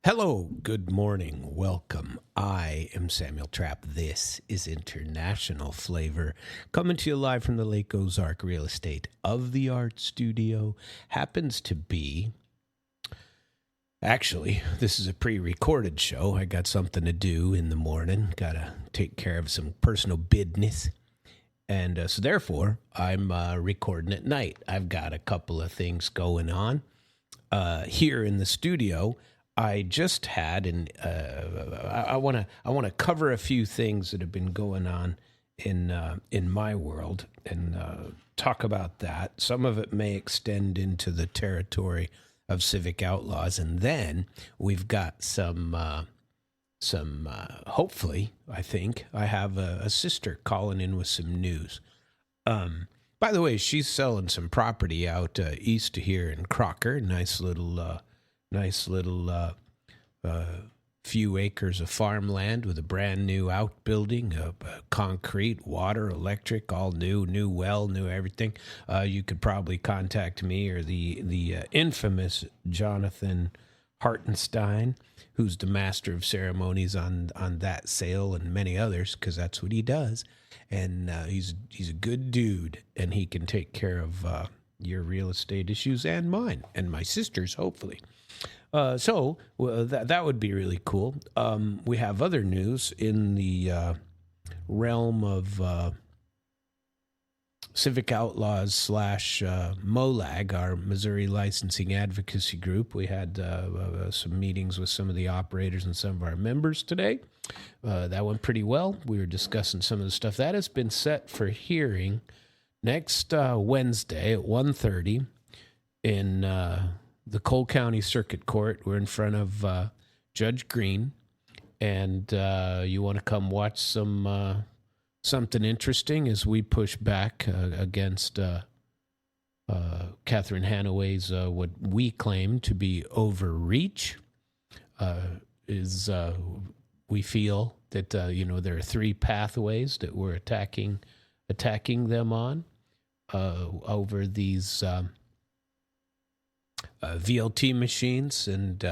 Hello, good morning, welcome. I am Samuel Trapp. This is International Flavor, coming to you live from the Lake Ozark Real Estate of the Art Studio. Happens to be, actually, this is a pre-recorded show. I got something to do in the morning, gotta take care of some personal business. And so therefore, I'm recording at night. I've got a couple of things going on here in the studio. I just had, and I want to cover a few things that have been going on in my world and talk about that. Some of it may extend into the territory of civic outlaws, and then we've got some. Hopefully, I think I have a sister calling in with some news. By the way, she's selling some property out east of here in Crocker. Nice little few acres of farmland with a brand new outbuilding, concrete, water, electric, all new well, new everything. You could probably contact me or the infamous Jonathan Hartenstein, who's the master of ceremonies on that sale and many others, because that's what he does. And he's a good dude, and he can take care of your real estate issues and mine and my sister's, hopefully. So that would be really cool. We have other news in the realm of Civic Outlaws / MOLAG, our Missouri Licensing Advocacy Group. We had some meetings with some of the operators and some of our members today. That went pretty well. We were discussing some of the stuff. That has been set for hearing next Wednesday at 1:30 in the Cole County Circuit Court. We're in front of Judge Green, and you want to come watch something interesting as we push back against Catherine Hanaway's what we claim to be overreach. We feel that there are three pathways that we're attacking them on over these VLT machines and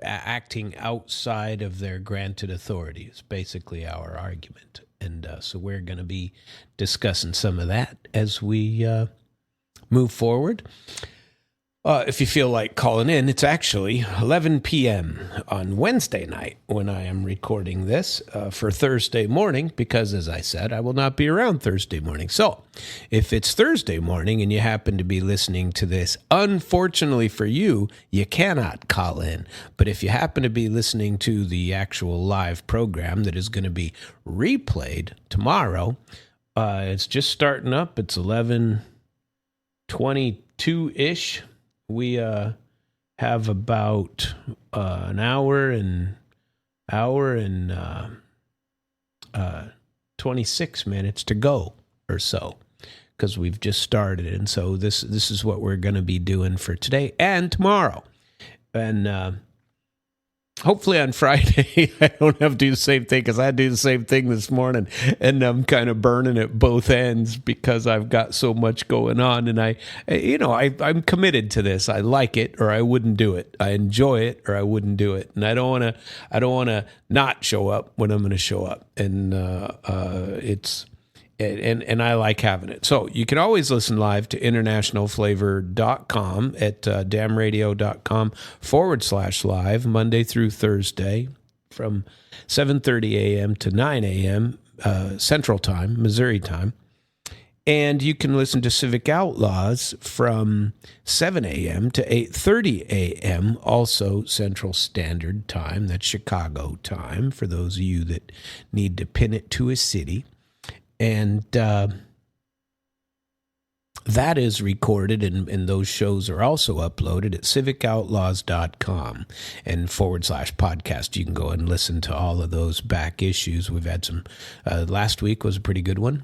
acting outside of their granted authority is basically our argument. And so we're going to be discussing some of that as we move forward. If you feel like calling in, it's actually 11 p.m. on Wednesday night when I am recording this for Thursday morning, because, as I said, I will not be around Thursday morning. So if it's Thursday morning and you happen to be listening to this, unfortunately for you, you cannot call in. But if you happen to be listening to the actual live program that is going to be replayed tomorrow, it's just starting up. It's 11:22-ish. We have about an hour and 26 minutes to go or so, because we've just started. And so this is what we're going to be doing for today and tomorrow. And hopefully on Friday, I don't have to do the same thing, because I do the same thing this morning, and I'm kind of burning at both ends because I've got so much going on. And I'm committed to this. I like it, or I wouldn't do it. I enjoy it, or I wouldn't do it. And I don't want to not show up when I'm going to show up. And And I like having it. So you can always listen live to internationalflavor.com at damradio.com/live, Monday through Thursday from 7:30 a.m. to 9 a.m. Central Time, Missouri time. And you can listen to Civic Outlaws from 7 a.m. to 8:30 a.m., also Central Standard Time. That's Chicago time, for those of you that need to pin it to a city. And that is recorded, and those shows are also uploaded at civicoutlaws.com and /podcast. You can go and listen to all of those back issues. We've had some, last week was a pretty good one.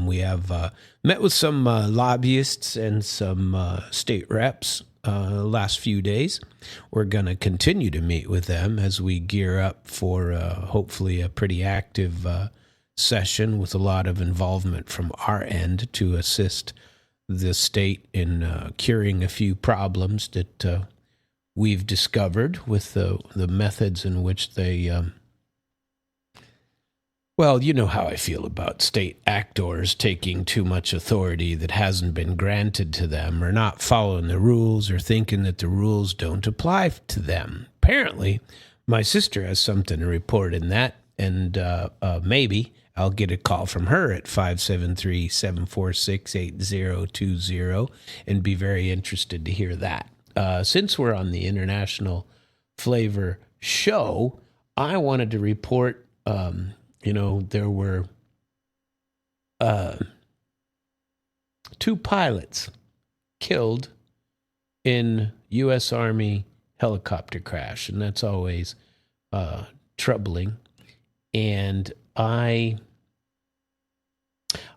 We have met with some lobbyists and some state reps last few days. We're going to continue to meet with them as we gear up for hopefully a pretty active session with a lot of involvement from our end to assist the state in curing a few problems that we've discovered with the methods in which they, well, you know how I feel about state actors taking too much authority that hasn't been granted to them, or not following the rules, or thinking that the rules don't apply to them. Apparently, my sister has something to report in that, and maybe I'll get a call from her at 573-746-8020 and be very interested to hear that. Since we're on the International Flavor Show, I wanted to report, there were 2 pilots killed in U.S. Army helicopter crash, and that's always troubling. And I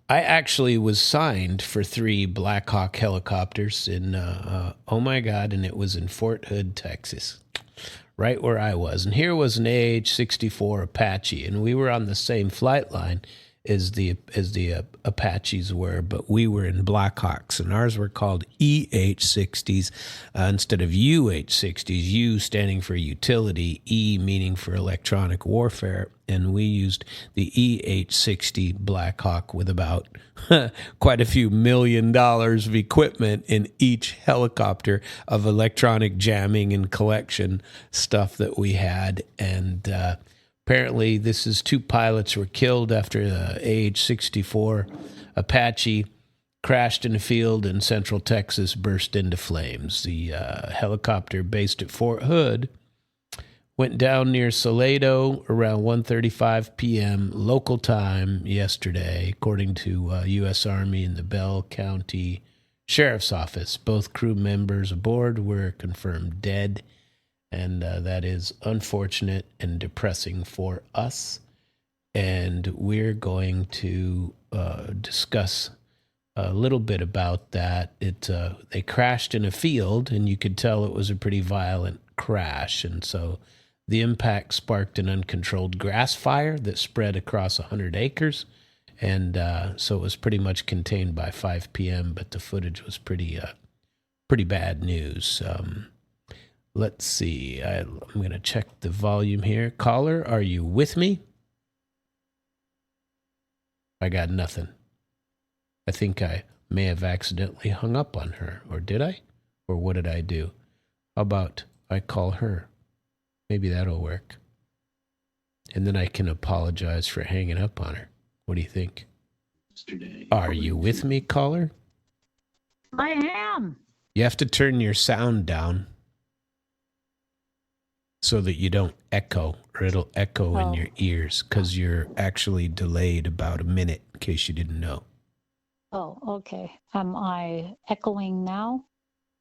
actually was signed for 3 Black Hawk helicopters in, oh my God, and it was in Fort Hood, Texas, right where I was. And here was an AH-64 Apache, and we were on the same flight line as the Apaches were, but we were in Black Hawks, and ours were called EH-60s instead of UH-60s, U standing for utility, E meaning for electronic warfare, and we used the EH-60 Black Hawk with about quite a few $1 million of equipment in each helicopter of electronic jamming and collection stuff that we had, and apparently, this is 2 pilots were killed after the AH-64 Apache crashed in a field in central Texas, burst into flames. The helicopter based at Fort Hood went down near Salado around 1:35 p.m. local time yesterday, according to U.S. Army and the Bell County Sheriff's Office. Both crew members aboard were confirmed dead. And that is unfortunate and depressing for us. And we're going to discuss a little bit about that. They crashed in a field, and you could tell it was a pretty violent crash. And so the impact sparked an uncontrolled grass fire that spread across 100 acres. And so it was pretty much contained by 5 p.m., but the footage was pretty bad news. Let's see. I'm going to check the volume here. Caller, are you with me? I got nothing. I think I may have accidentally hung up on her. Or did I? Or what did I do? How about I call her? Maybe that'll work. And then I can apologize for hanging up on her. What do you think? Are you with me, caller? I am. You have to turn your sound down so that you don't echo, or it'll echo in your ears, because you're actually delayed about a minute, in case you didn't know. Oh, okay. Am I echoing now?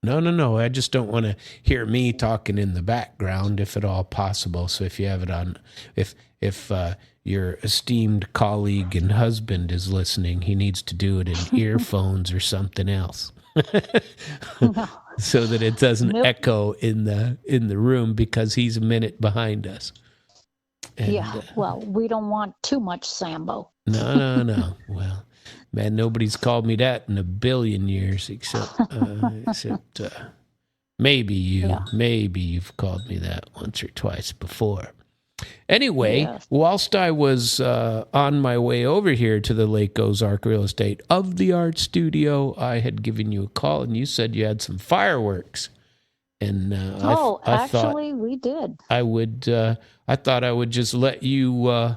No. I just don't want to hear me talking in the background, if at all possible. So if you have it on, if your esteemed colleague and husband is listening, he needs to do it in earphones or something else. No. So that it doesn't echo in the room, because he's a minute behind us. And, yeah, well, we don't want too much Sambo. No. Well, man, nobody's called me that in a billion years, except maybe you. Yeah. Maybe you've called me that once or twice before. Anyway, yes. Whilst I was on my way over here to the Lake Ozark Real Estate of the Art Studio, I had given you a call, and you said you had some fireworks. And actually, we did. I thought I would just let you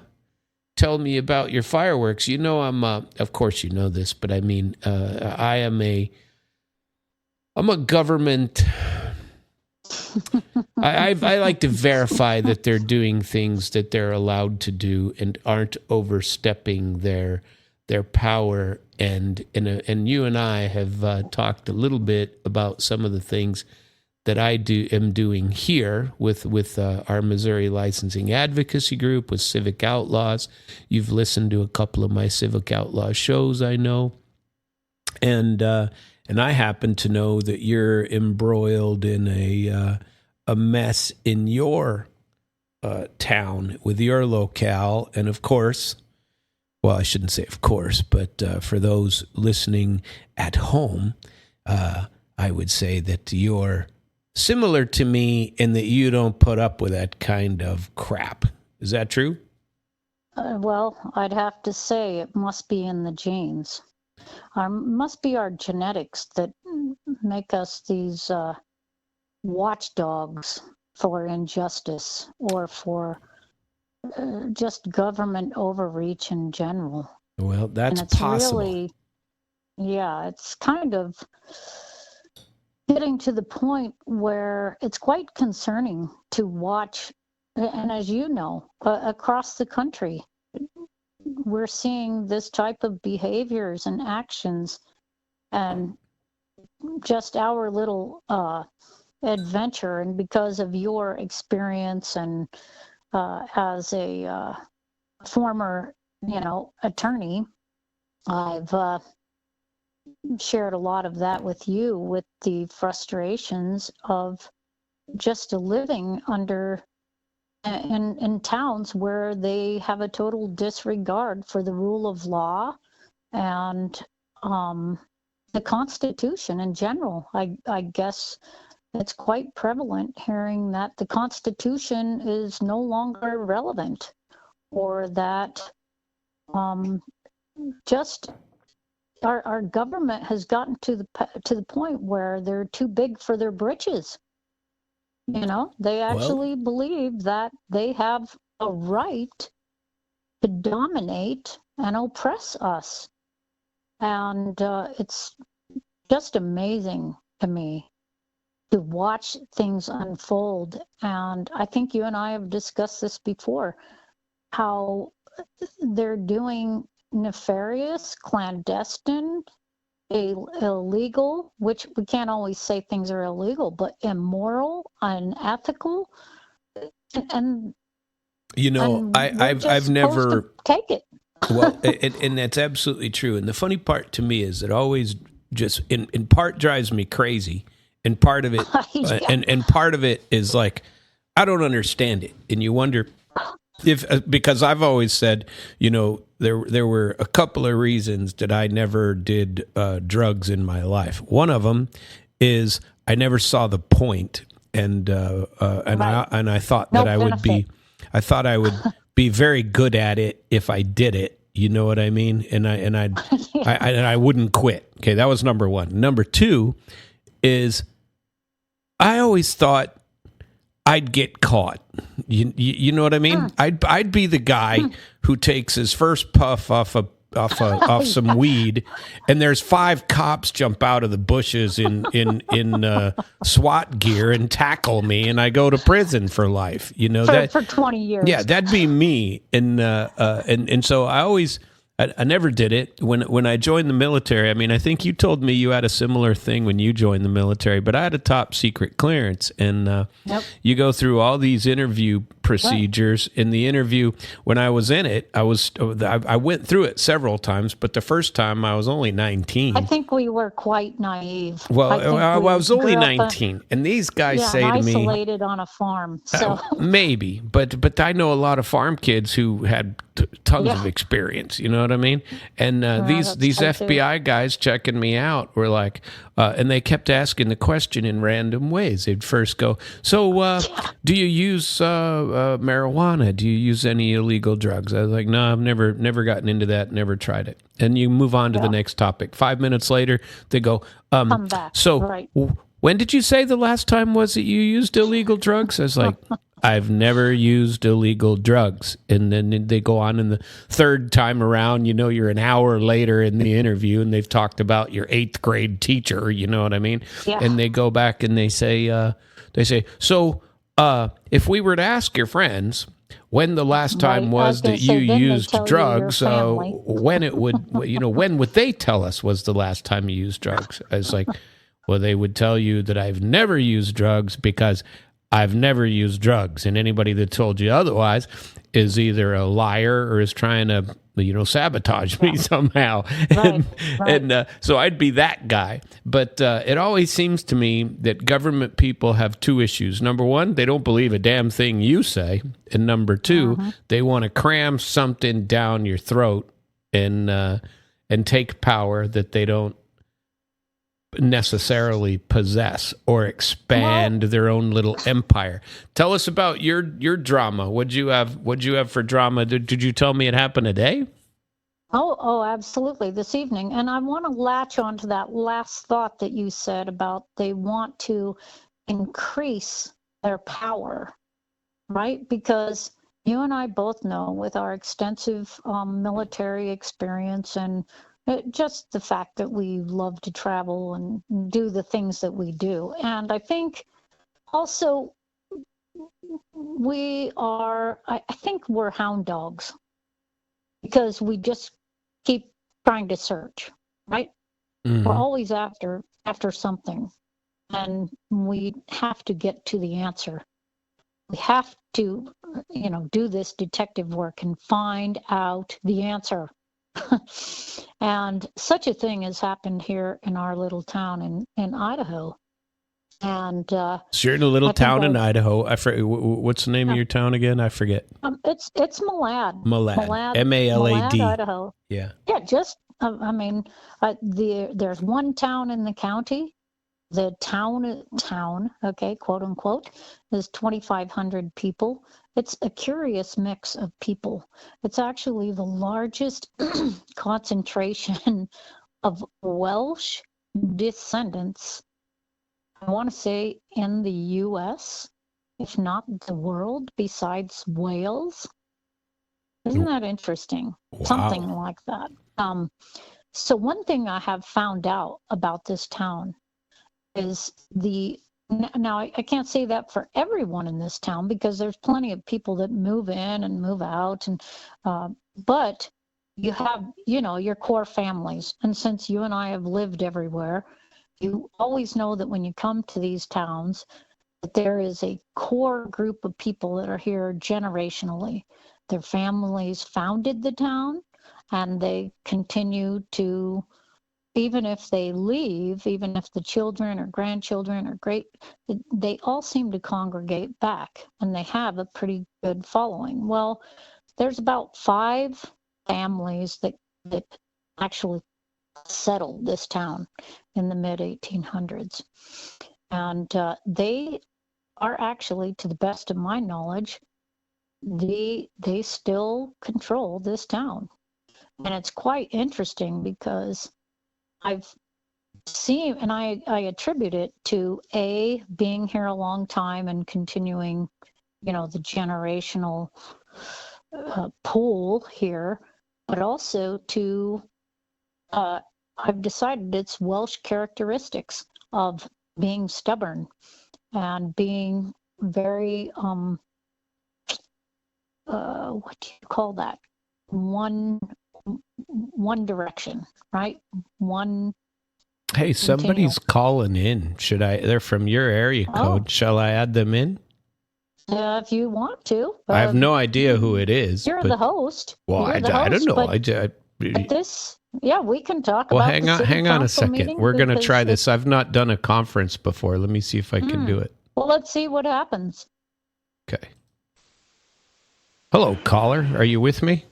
tell me about your fireworks. You know, of course you know this, but I mean, I'm a government. I like to verify that they're doing things that they're allowed to do and aren't overstepping their power. And you and I have talked a little bit about some of the things that I am doing here with our Missouri Licensing Advocacy Group, with Civic Outlaws. You've listened to a couple of my Civic Outlaw shows, I know. And I happen to know that you're embroiled in a mess in your town with your locale. And of course, well, I shouldn't say of course, but for those listening at home, I would say that your similar to me in that you don't put up with that kind of crap. Is that true? Well, I'd have to say it must be in the genes. Must be our genetics that make us these watchdogs for injustice or for just government overreach in general. Well, that's and it's possible. Really, yeah, it's kind of getting to the point where it's quite concerning to watch. And as you know, across the country, we're seeing this type of behaviors and actions, and just our little adventure. And because of your experience and as a former, attorney, I've shared a lot of that with you, with the frustrations of just living under in towns where they have a total disregard for the rule of law and the Constitution in general. I guess it's quite prevalent hearing that the Constitution is no longer relevant, or that just our government has gotten to the point where they're too big for their britches. They actually believe that they have a right to dominate and oppress us. And it's just amazing to me to watch things unfold. And I think you and I have discussed this before, how they're doing nefarious, clandestine, illegal, which we can't always say things are illegal, but immoral, unethical, and I've never take it. Well, and that's absolutely true. And the funny part to me is it always just in part drives me crazy, and part of it Yeah. and part of it is like I don't understand it, and you wonder if because I've always said, there were a couple of reasons that I never did drugs in my life. One of them is I never saw the point, and Right. I thought No that I thought I would be very good at it if I did it. You know what I mean? And I wouldn't quit. Okay, that was number one. Number two is I always thought I'd get caught. You know what I mean? I'd be the guy who takes his first puff off some weed, and there's 5 cops jump out of the bushes in SWAT gear and tackle me, and I go to prison for life. For 20 years. Yeah, that'd be me. And so I never did it. When I joined the military, I mean, I think you told me you had a similar thing when you joined the military, but I had a top secret clearance, and you go through all these interview procedures. Right. In the interview, when I was in it, I went through it several times, but the first time I was only 19. I think we were quite naive. Well, I was only 19, and these guys say to me, isolated on a farm. So maybe, but I know a lot of farm kids who had tons of experience. You know what I mean? And these FBI guys checking me out were like, and they kept asking the question in random ways. They'd first go, "So, do you use marijuana? Do you use any illegal drugs?" I was like, "No, I've never gotten into that. Never tried it." And you move on to the next topic. 5 minutes later, they go, come back. "So, right. When did you say the last time was that you used illegal drugs?" I was like, "I've never used illegal drugs." And then they go on, in the third time around, you're an hour later in the interview, and they've talked about your 8th grade teacher, you know what I mean? Yeah. And they go back and they say, "So, if we were to ask your friends when the last time was that you used drugs, when would they tell us was the last time you used drugs?" I was like, "Well, they would tell you that I've never used drugs because I've never used drugs. And anybody that told you otherwise is either a liar or is trying to, sabotage me somehow." Right. And so I'd be that guy. But it always seems to me that government people have 2 issues. Number one, they don't believe a damn thing you say. And number 2, they want to cram something down your throat and take power that they don't necessarily possess or expand their own little empire. Tell us about your drama. What'd you have for drama? Did you tell me it happened today? Oh, absolutely. This evening. And I want to latch on to that last thought that you said about they want to increase their power, right? Because you and I both know with our extensive military experience and just the fact that we love to travel and do the things that we do. And I think also I think we're hound dogs because we just keep trying to search, right? Mm-hmm. We're always after something, and we have to get to the answer. We have to, do this detective work and find out the answer. And such a thing has happened here in our little town in Idaho. And so you're in a little town in Idaho. I forget, what's the name of your town again? I forget. It's Malad. Malad. M-A-L-A-D. Malad, Idaho. Yeah. Yeah. Just there's one town in the county. The town, okay, quote unquote, is 2,500 people. It's a curious mix of people. It's actually the largest concentration of Welsh descendants, I want to say, in the U.S., if not the world, besides Wales. Isn't that interesting? Wow. Something like that. So one thing I have found out about this town is now I can't say that for everyone in this town because there's plenty of people that move in and move out, and but you have your core families, and since you and I have lived everywhere, you always know that when you come to these towns that there is a core group of people that are here generationally. Their families founded the town, and they continue to, even if they leave, even if the children or grandchildren or they all seem to congregate back, and they have a pretty good following. Well, there's about 5 families that actually settled this town in the mid-1800s. And they are actually, to the best of my knowledge, they still control this town. And it's quite interesting because I've seen, and I attribute it to being here a long time and continuing, the generational pool here, but also to, I've decided it's Welsh characteristics of being stubborn and being very, what do you call that? One direction, right? Hey, somebody's calling in. They're from your area code. Oh. Shall I add them in? If you want to. I have no idea who it is. You're the host. Well, I don't know. Yeah, we can talk well, about hang on a second. We're going to try this. I've not done a conference before. Let me see if I can do it. Well, let's see what happens. Okay. Hello, caller. Are you with me?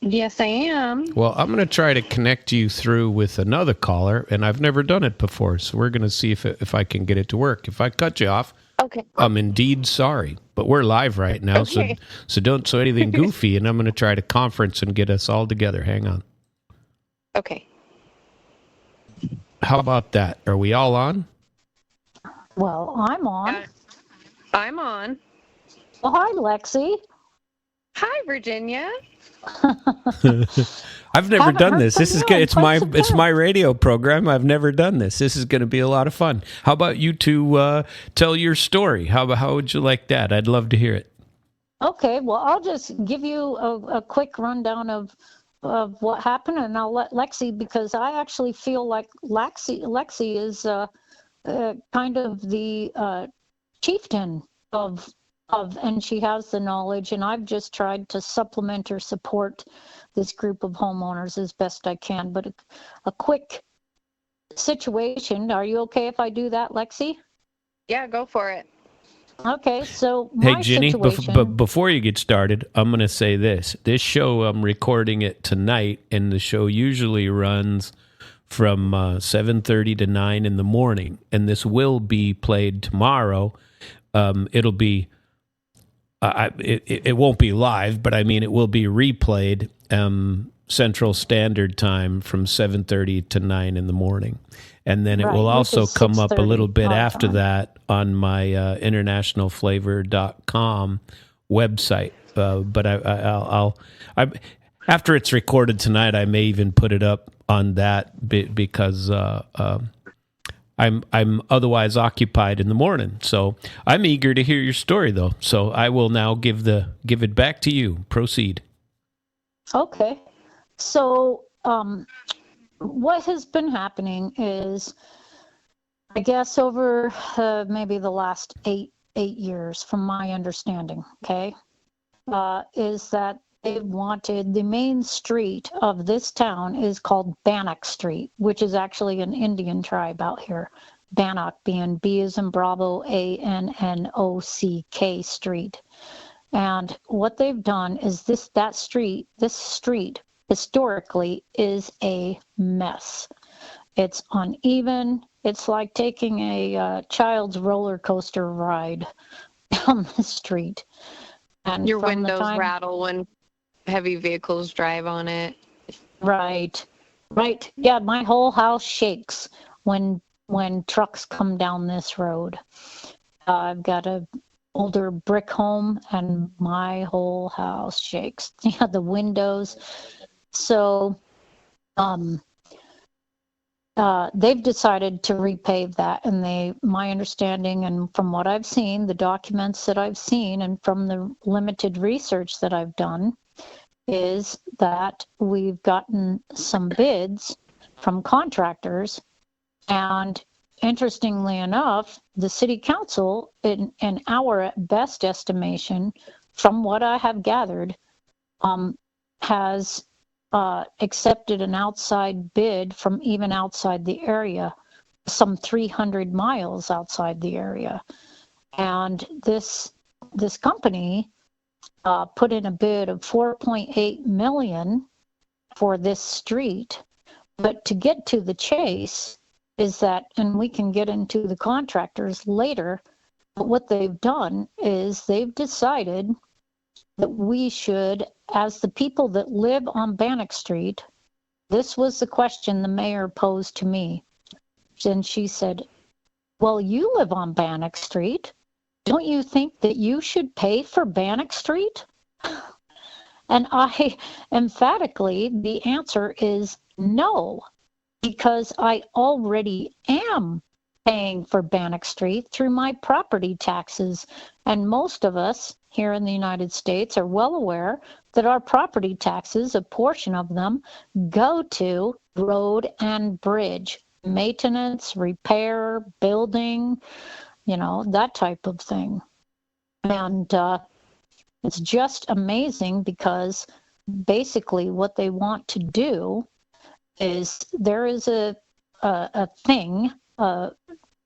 Yes, I am. Well, I'm going to try to connect you through with another caller, and I've never done it before, so we're going to see if I can get it to work. If I cut you off, okay, I'm indeed sorry, but we're live right now, okay. so don't say anything goofy, and I'm going to try to conference and get us all together. Hang on. Okay. How about that? Are we all on? Well, I'm on. I'm on. Well, hi, Lexi. Hi, Virginia. I've never done this. This is good. It's my radio program. I've never done this. This is going to be a lot of fun. How about you two tell your story? How would you like that? I'd love to hear it. Okay, well, I'll just give you a quick rundown of what happened, and I'll let Lexi, because I actually feel like Lexi is kind of the chieftain of, and she has the knowledge, and I've just tried to supplement or support this group of homeowners as best I can. But a quick situation. Are you okay if I do that, Lexi? Yeah, go for it. Okay, so hey, Ginny, before you get started, I'm going to say this. This show, I'm recording it tonight, and the show usually runs from 7:30 to 9 in the morning, and this will be played tomorrow. It'll be it won't be live, but I mean it will be replayed Central Standard Time from 7:30 to 9 in the morning. And then it will also come up a little bit after that on my internationalflavor.com website. But I'll after it's recorded tonight, I may even put it up on that because I'm otherwise occupied in the morning. So I'm eager to hear your story, though. So I will now give it back to you. Proceed. Okay. So what has been happening is, I guess over maybe the last eight years, from my understanding, okay, is that they wanted the main street of this town is called Bannock Street, which is actually an Indian tribe out here. Bannock being B as in Bravo, Annock Street. And what they've done is this street historically is a mess. It's uneven. It's like taking a child's roller coaster ride down the street. And your windows rattle when heavy vehicles drive on it. Right. Yeah, my whole house shakes when trucks come down this road. I've got a older brick home and my whole house shakes. Yeah, the windows. So they've decided to repave that, and my understanding, and from what I've seen, the documents that I've seen, and from the limited research that I've done, is that we've gotten some bids from contractors, and interestingly enough, the city council, in our best estimation, from what I have gathered, has accepted an outside bid from even outside the area, some 300 miles outside the area. And this company put in a bid of $4.8 million for this street. But to get to the chase is that, and we can get into the contractors later, but what they've done is they've decided that we should, as the people that live on Bannock Street, this was the question the mayor posed to me. And she said, well, you live on Bannock Street. Don't you think that you should pay for Bannock Street? And I emphatically, the answer is no, because I already am paying for Bannock Street through my property taxes. And most of us here in the United States are well aware that our property taxes, a portion of them, go to road and bridge maintenance, repair, building, that type of thing. And it's just amazing because basically what they want to do is there is a thing, a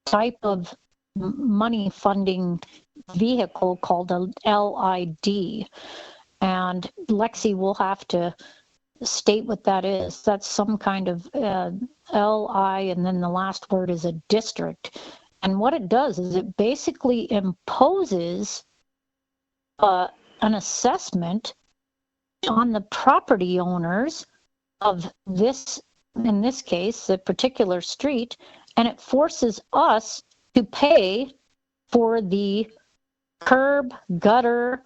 type of money funding vehicle called a LID. And Lexi will have to state what that is. That's some kind of LI, and then the last word is a district. And what it does is it basically imposes an assessment on the property owners of this, in this case, the particular street, and it forces us to pay for the curb, gutter,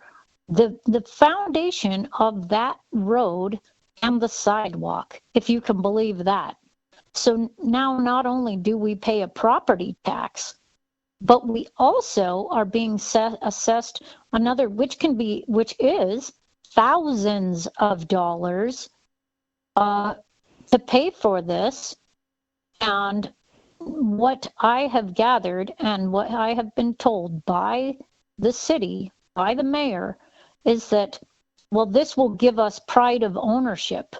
the foundation of that road and the sidewalk, if you can believe that. So now not only do we pay a property tax, but we also are being assessed another, which is thousands of dollars to pay for this. And what I have gathered and what I have been told by the city, by the mayor, is that, well, this will give us pride of ownership.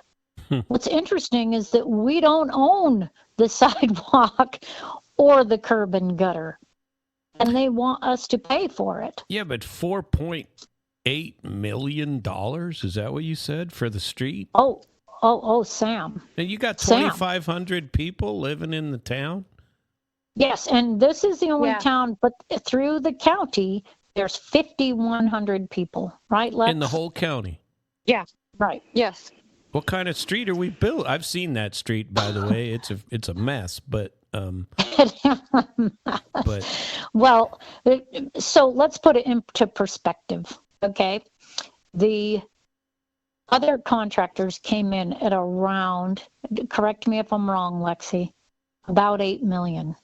What's interesting is that we don't own the sidewalk or the curb and gutter, and they want us to pay for it. Yeah, but $4.8 million, is that what you said, for the street? Oh, Sam. And you got Sam. 2,500 people living in the town? Yes, and this is the only Yeah. town, but through the county, there's 5,100 people, right, Lex? In the whole county? Yeah. Right. Yes. What kind of street are we built? I've seen that street, by the way. It's a mess, but Well, so let's put it into perspective, okay? The other contractors came in at around, correct me if I'm wrong, Lexi, about 8 million.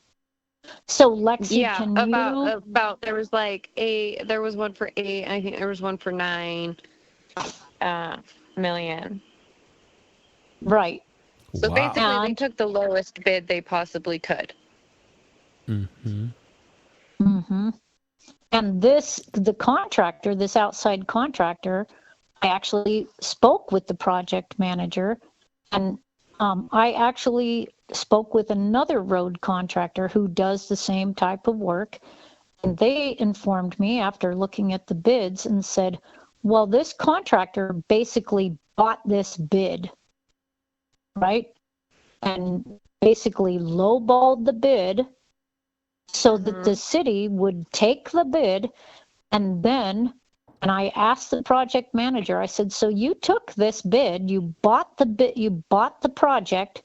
So Lexi, Yeah, can about there was like there was one for 8, I think there was one for 9 million. Right. So wow. basically they took the lowest bid they possibly could. Mm-hmm. Mm-hmm. And the contractor, this outside contractor, I actually spoke with the project manager, and I actually spoke with another road contractor who does the same type of work. And they informed me after looking at the bids and said, well, this contractor basically bought this bid, right? And basically lowballed the bid so that the city would take the bid. And then, and I asked the project manager, I said, so you took this bid, you bought the project,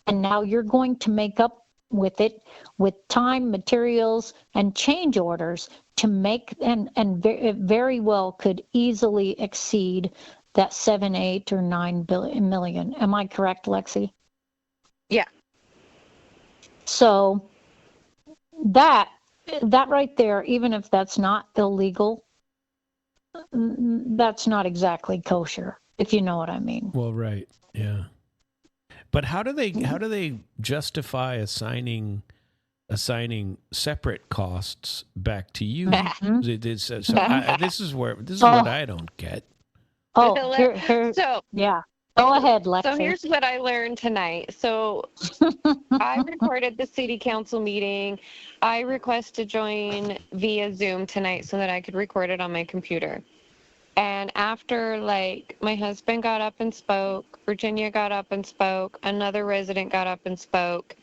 and now you're going to make up with it with time, materials, and change orders to make, and it very well could easily exceed that 7, 8, or 9 million. Am I correct, Lexi? Yeah. So that right there, even if that's not illegal, that's not exactly kosher, if you know what I mean. Well, right. Yeah. But how do they justify assigning separate costs back to you? This is what I don't get. Oh, here. So Yeah. Go ahead, Lexi. So here's what I learned tonight. So I recorded the city council meeting. I requested to join via Zoom tonight so that I could record it on my computer. And after, like, my husband got up and spoke, Virginia got up and spoke, another resident got up and spoke.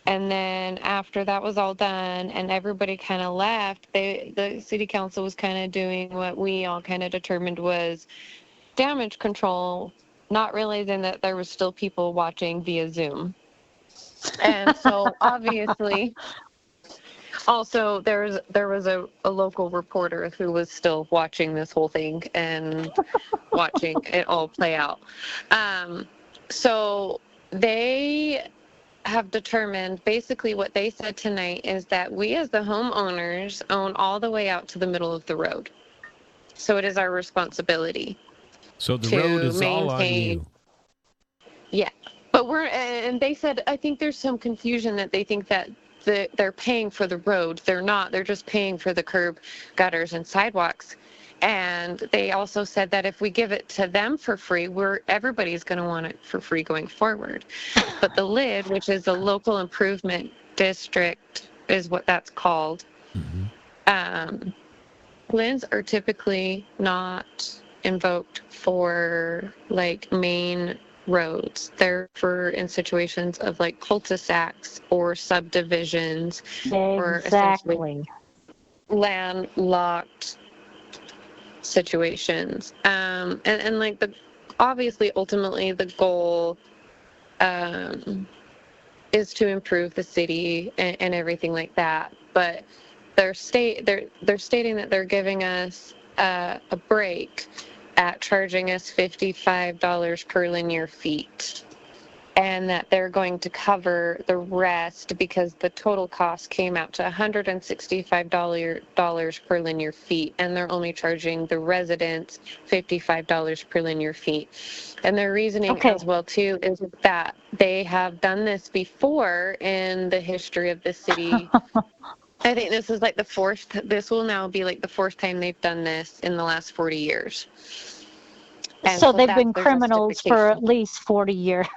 And then after that was all done and everybody kind of left, the city council was kind of doing what we all kind of determined was damage control, not realizing that there was still people watching via Zoom. And so obviously, also there was a local reporter who was still watching this whole thing and watching it all play out. So they have determined, basically what they said tonight is that we as the homeowners own all the way out to the middle of the road. So it is our responsibility. So the road is all on you. Yeah, but and they said, I think there's some confusion that they think that they're paying for the road. They're not. They're just paying for the curb, gutters, and sidewalks. And they also said that if we give it to them for free, everybody's going to want it for free going forward. But the LID, which is the local improvement district, is what that's called. Mm-hmm. LIDs are typically not invoked for like main roads. They're for in situations of like cul-de-sacs or subdivisions or essentially landlocked situations. And like obviously ultimately the goal is to improve the city and everything like that. But they're stating that they're giving us a break at charging us $55 per linear feet, and that they're going to cover the rest because the total cost came out to $165 per linear feet, and they're only charging the residents $55 per linear feet. And their reasoning as well too is that they have done this before in the history of the city. I think this is like this will now be like the fourth time they've done this in the last 40 years. And so they've been criminals for at least 40 years.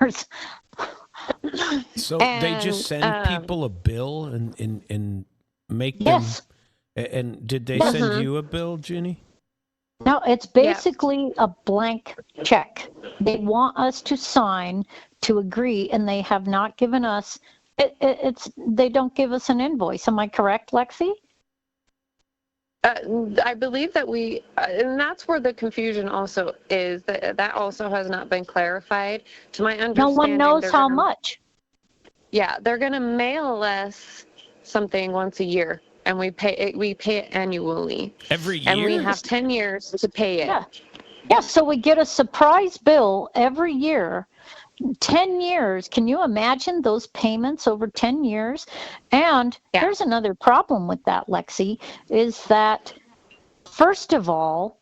So they just send people a bill and make them. And did they send you a bill, Ginny? No, it's basically a blank check. They want us to sign to agree, and they have not given us. They don't give us an invoice. Am I correct, Lexi? I believe that and that's where the confusion also is, that also has not been clarified. To my understanding, No one knows how much. Yeah, they're going to mail us something once a year, and we pay it annually. Every year? And we have 10 years to pay it. Yeah. Yeah, so we get a surprise bill every year. 10 years. Can you imagine those payments over 10 years? And here's another problem with that, Lexi, is that, first of all,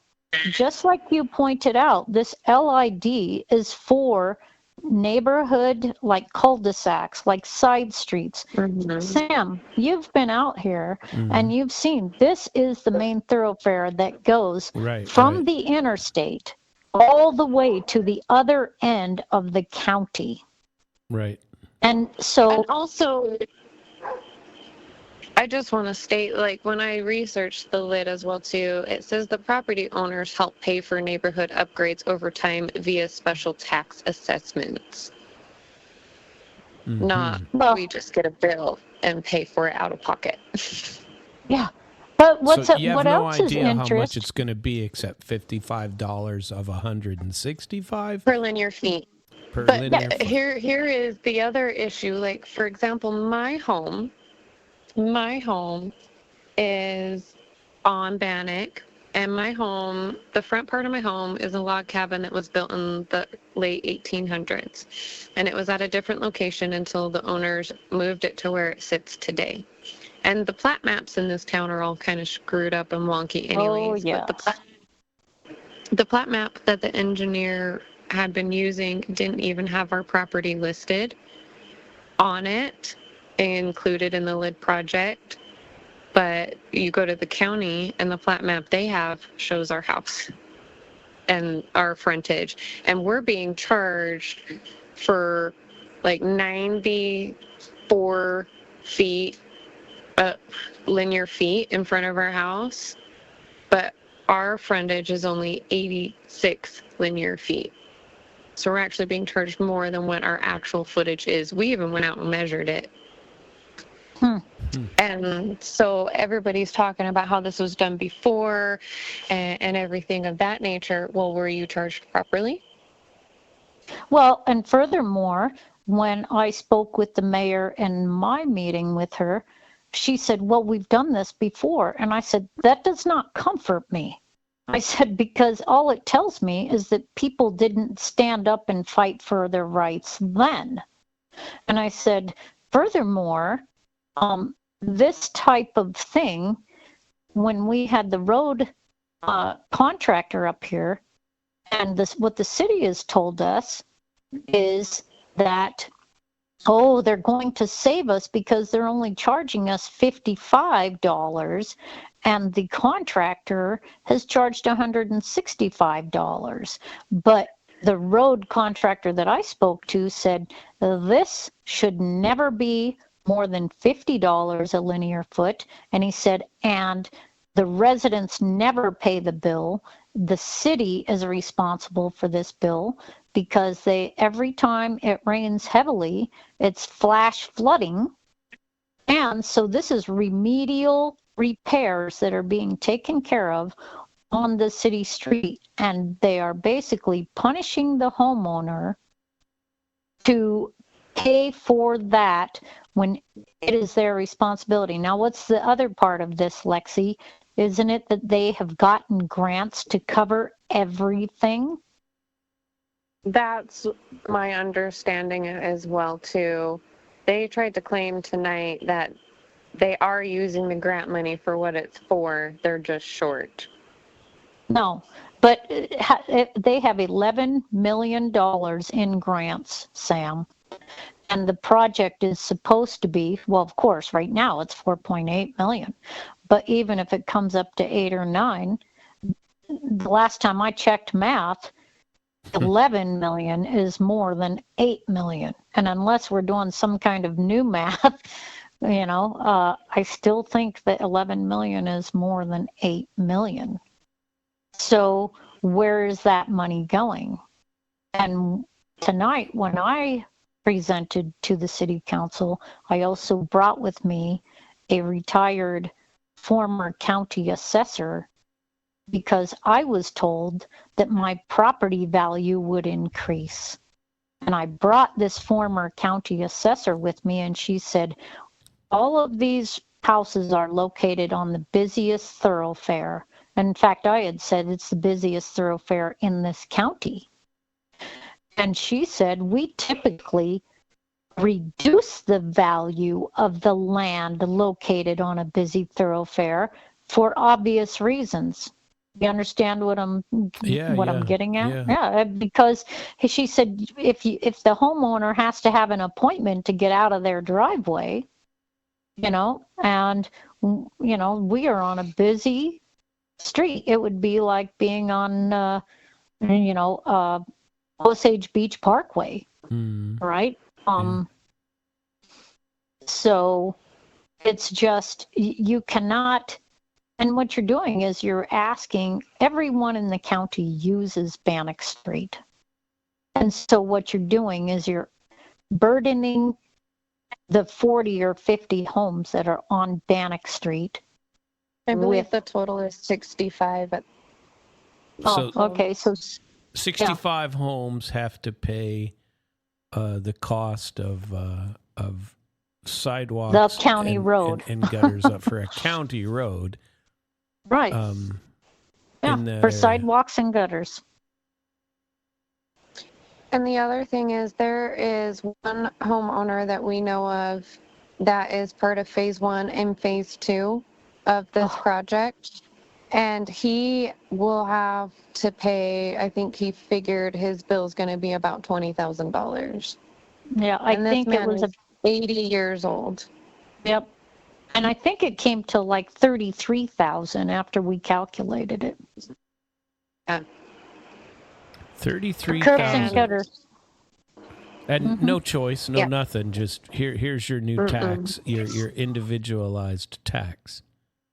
just like you pointed out, this LID is for neighborhood, like cul-de-sacs, like side streets. Mm-hmm. Sam, you've been out here and you've seen this is the main thoroughfare that goes from the interstate all the way to the other end of the county. Right. And so... And also, I just want to state, like, when I researched the lid as well, too, it says the property owners help pay for neighborhood upgrades over time via special tax assessments. Not, we just get a bill and pay for it out of pocket. Yeah. But what else is interest? How much it's going to be except $55 of $165 per linear feet. Here is the other issue. Like, for example, my home is on Bannock, and the front part of my home is a log cabin that was built in the late 1800s, and it was at a different location until the owners moved it to where it sits today. And the plat maps in this town are all kind of screwed up and wonky anyways. Oh, yeah. But the plat map that the engineer had been using didn't even have our property listed on it, included in the lid project. But you go to the county and the plat map they have shows our house and our frontage. And we're being charged for like 94 feet linear feet in front of our house, but our frontage is only 86 linear feet. So we're actually being charged more than what our actual footage is. We even went out and measured it. And so everybody's talking about how this was done before and everything of that nature. Well, were you charged properly? Well, and furthermore, when I spoke with the mayor in my meeting with her, she said, well, we've done this before. And I said, that does not comfort me. I said, because all it tells me is that people didn't stand up and fight for their rights then. And I said, furthermore, this type of thing, when we had the road contractor up here, and what the city has told us is that, they're going to save us because they're only charging us $55, and the contractor has charged $165. But the road contractor that I spoke to said this should never be more than $50 a linear foot. And he said, and the residents never pay the bill. The city is responsible for this bill because every time it rains heavily, it's flash flooding. And so this is remedial repairs that are being taken care of on the city street. And they are basically punishing the homeowner to pay for that when it is their responsibility. Now, what's the other part of this, Lexi? Isn't it that they have gotten grants to cover everything? That's my understanding as well, too. They tried to claim tonight that they are using the grant money for what it's for. They're just short. No, but they have $11 million in grants, Sam. And the project is supposed to be, well, of course, right now it's 4.8 million. But even if it comes up to 8 or 9, the last time I checked math, 11 million is more than 8 million. And unless we're doing some kind of new math, I still think that 11 million is more than 8 million. So where is that money going? And tonight, when I presented to the city council, I also brought with me a retired former county assessor, because I was told that my property value would increase. And I brought this former county assessor with me, and she said, all of these houses are located on the busiest thoroughfare. And in fact, I had said it's the busiest thoroughfare in this county. And she said, we typically reduce the value of the land located on a busy thoroughfare for obvious reasons. You understand what I'm getting at? Yeah, because she said if the homeowner has to have an appointment to get out of their driveway, and we are on a busy street, it would be like being on Osage Beach Parkway, right? So it's just, you cannot, and what you're doing is you're asking, everyone in the county uses Bannock Street. And so what you're doing is you're burdening the 40 or 50 homes that are on Bannock Street. I believe the total is 65. Okay. So 65 homes have to pay the cost of sidewalks, the county road, and gutters up for a county road, right? For sidewalks and gutters. And the other thing is, there is one homeowner that we know of that is part of phase 1 and phase 2 of this project. And he will have to pay, I think he figured his bill is going to be about $20,000. Yeah, I think it was 80 years old. Yep. And I think it came to like 33,000 after we calculated it. Yeah. 33,000. Curbs and gutters. And no choice, nothing. Just here's your new tax, your individualized tax.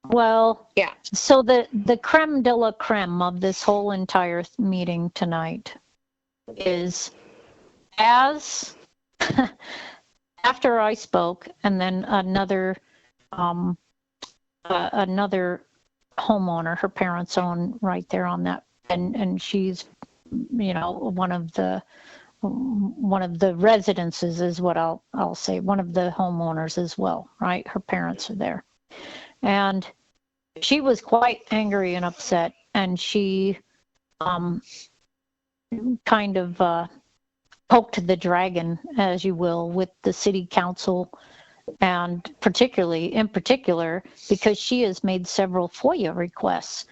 Well, yeah. So the creme de la creme of this whole entire meeting tonight is, as after I spoke, and then another homeowner, her parents own right there on that, and she's one of the residences is what I'll say, one of the homeowners as well, right? Her parents are there. And she was quite angry and upset, and she kind of poked the dragon, as you will, with the city council, and in particular, because she has made several FOIA requests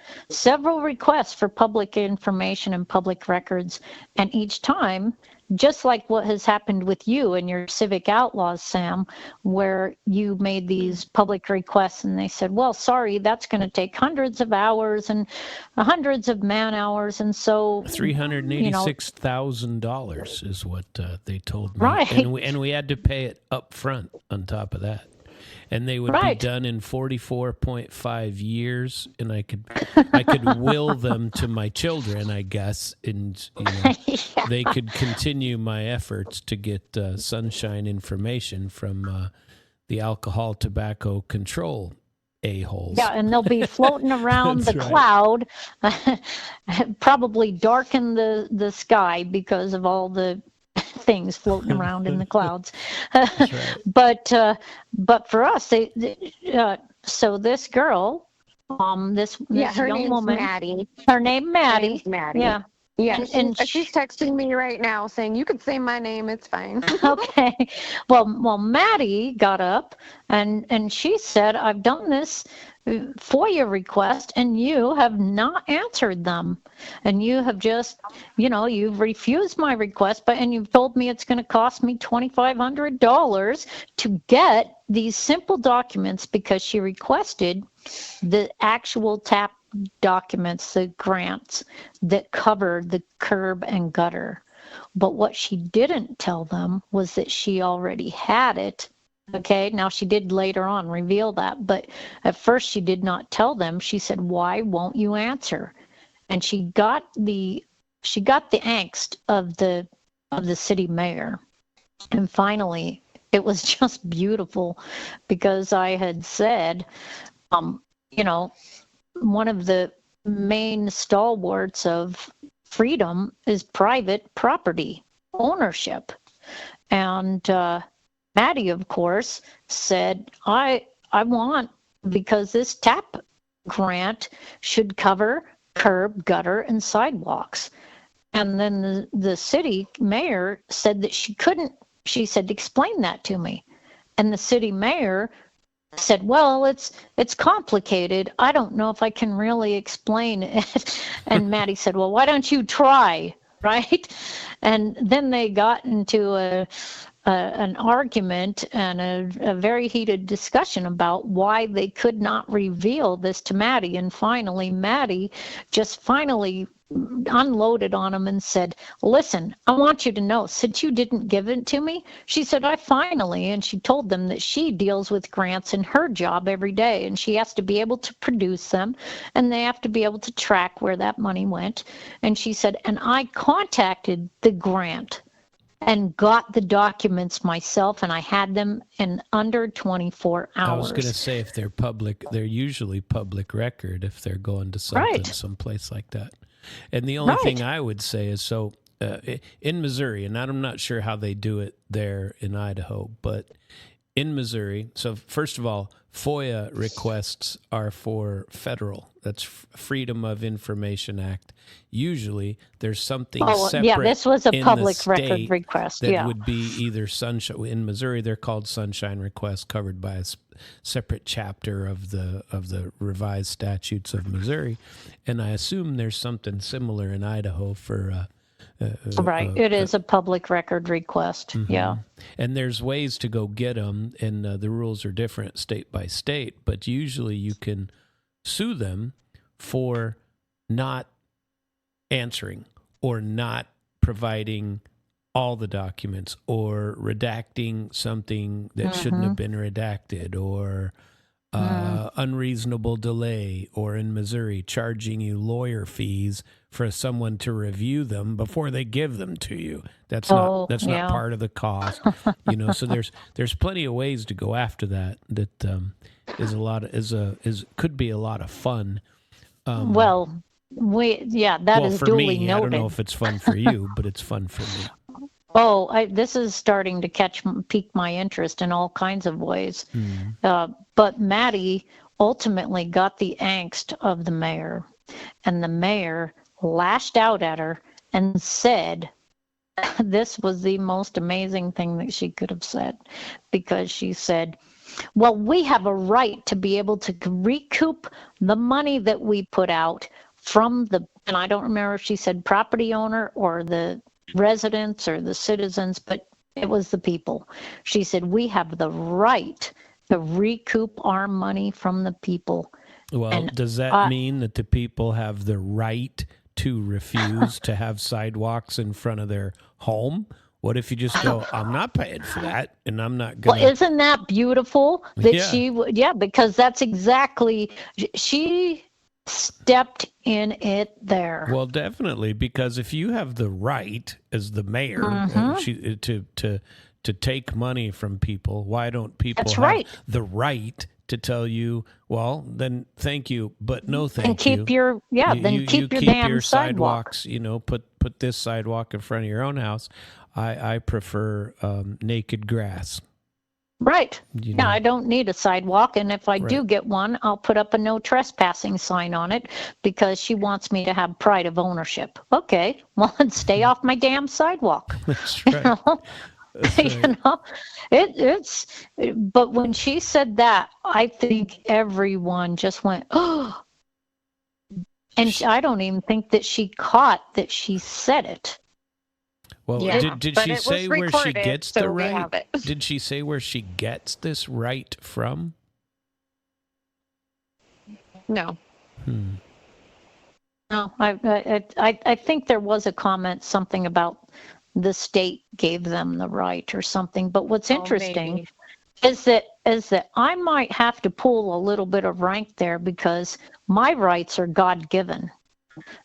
for public information and public records, and each time, just like what has happened with you and your civic outlaws, Sam, where you made these public requests and they said, well, sorry, that's going to take hundreds of hours and hundreds of man hours. And so $386,000 is what they told me. Right. And we had to pay it up front on top of that. And they would be done in 44.5 years, and I could will them to my children, I guess, and they could continue my efforts to get sunshine information from the alcohol tobacco control a-holes. Yeah, and they'll be floating around the cloud, probably darken the sky because of all the things floating around in the clouds. Right. But for us, so this girl, this young woman, Maddie. Her name Maddie. Maddie. Yeah. Yeah, and she's texting me right now saying, you could say my name, it's fine. Okay. Well, Maddie got up and she said, I've done this FOIA request and you have not answered them. And you have just, you've refused my request, and you've told me it's going to cost me $2,500 to get these simple documents, because she requested the actual TAP documents, the grants that covered the curb and gutter. But what she didn't tell them was that she already had it. Okay, now she did later on reveal that, but at first she did not tell them. She said, why won't you answer? and she got the angst of the city mayor. And finally, it was just beautiful, because I had said, you know, one of the main stalwarts of freedom is private property ownership. And Maddie, of course, said, I want, because this TAP grant should cover curb, gutter, and sidewalks. And then the city mayor said that she couldn't. She said, explain that to me. And the city mayor said, well, it's complicated. I don't know if I can really explain it. And Maddie said, well, why don't you try, right? And then they got into an argument and a very heated discussion about why they could not reveal this to Maddie. And finally, Maddie just unloaded on him and said, listen, I want you to know, since you didn't give it to me, she said, and she told them that she deals with grants in her job every day, and she has to be able to produce them, and they have to be able to track where that money went. And she said, and I contacted the grant and got the documents myself, and I had them in under 24 hours. I was going to say, if they're public, they're usually public record if they're going to something, someplace like that. And the only thing I would say is, so in Missouri, and I'm not sure how they do it there in Idaho, but in Missouri, so first of all, FOIA requests are for federal. That's Freedom of Information Act. Usually there's something separate. Yeah, this was a public record request. That would be either sunshine. In Missouri, they're called sunshine requests, covered by a separate chapter of the revised statutes of Missouri. And I assume there's something similar in Idaho for it is a public record request. Mm-hmm. Yeah. And there's ways to go get them, and the rules are different state by state, but usually you can sue them for not answering or not providing all the documents, or redacting something that shouldn't have been redacted, or unreasonable delay, or in Missouri, charging you lawyer fees for someone to review them before they give them to you. That's not part of the cost, So there's plenty of ways to go after that. That could be a lot of fun. That is for duly me, noted. I don't know if it's fun for you, but it's fun for me. This is starting to pique my interest in all kinds of ways. But Maddie ultimately got the angst of the mayor, and the mayor lashed out at her and said, this was the most amazing thing that she could have said, because she said, well, we have a right to be able to recoup the money that we put out from and I don't remember if she said property owner or the residents or the citizens, but it was the people. She said, we have the right to recoup our money from the people. Well, and does that mean that the people have the right to refuse to have sidewalks in front of their home? What if you just go, I'm not paying for that, and I'm not going to... Well, isn't that beautiful that she would... Yeah, because that's exactly... She stepped in it there. Well, definitely, because if you have the right as the mayor to take money from people, why don't people have the right to tell you, well, then thank you, but no thank you. And keep your keep your damn sidewalks. Put this sidewalk in front of your own house. I prefer naked grass. Right. Yeah, I don't need a sidewalk, and if I do get one, I'll put up a no trespassing sign on it, because she wants me to have pride of ownership. Okay, well, then stay off my damn sidewalk. That's right. It's. But when she said that, I think everyone just went, oh. And I don't even think that she caught that she said it. Well, did she say where she gets the right? Did she say where she gets this right from? No. No, I think there was a comment, something about the state gave them the right or something. But what's interesting is that I might have to pull a little bit of rank there, because my rights are God-given.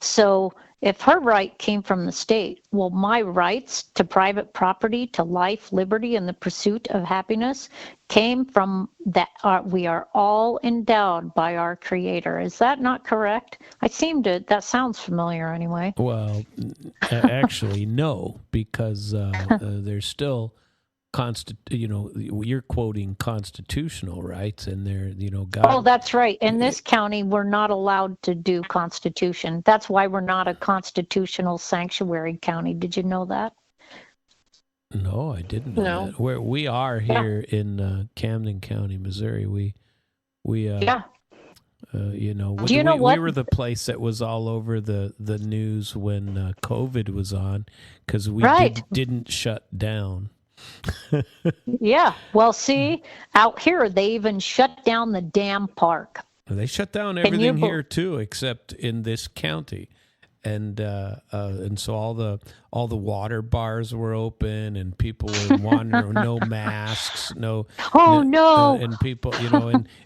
So if her right came from the state, well, my rights to private property, to life, liberty, and the pursuit of happiness came from that. We are all endowed by our Creator. Is that not correct? That sounds familiar anyway. Well, actually, no, because there's still you're quoting constitutional rights, and God. Oh, that's right. In this county, we're not allowed to do Constitution. That's why we're not a constitutional sanctuary county. Did you know that? No, I didn't know No. that. Where we are here in Camden County, Missouri, we Yeah. Do you know what? We were the place that was all over the news when COVID was on, because we didn't shut down. Yeah. Well, see, out here, they even shut down the dam park. They shut down everything here too, except in this county, and so all the water bars were open, and people were wandering, no masks, no. Oh no! And people,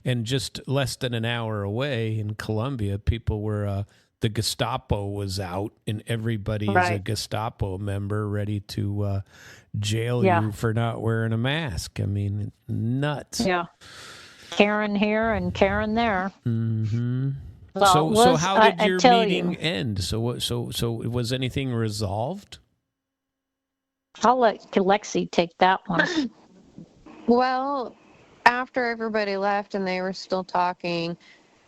and just less than an hour away in Columbia, people were. The Gestapo was out, and everybody's a Gestapo member, ready to jail you for not wearing a mask. I mean, nuts. Yeah. Karen here and Karen there. Mm-hmm. Well, so how did your meeting end? So was anything resolved? I'll let Lexi take that one. Well, after everybody left and they were still talking,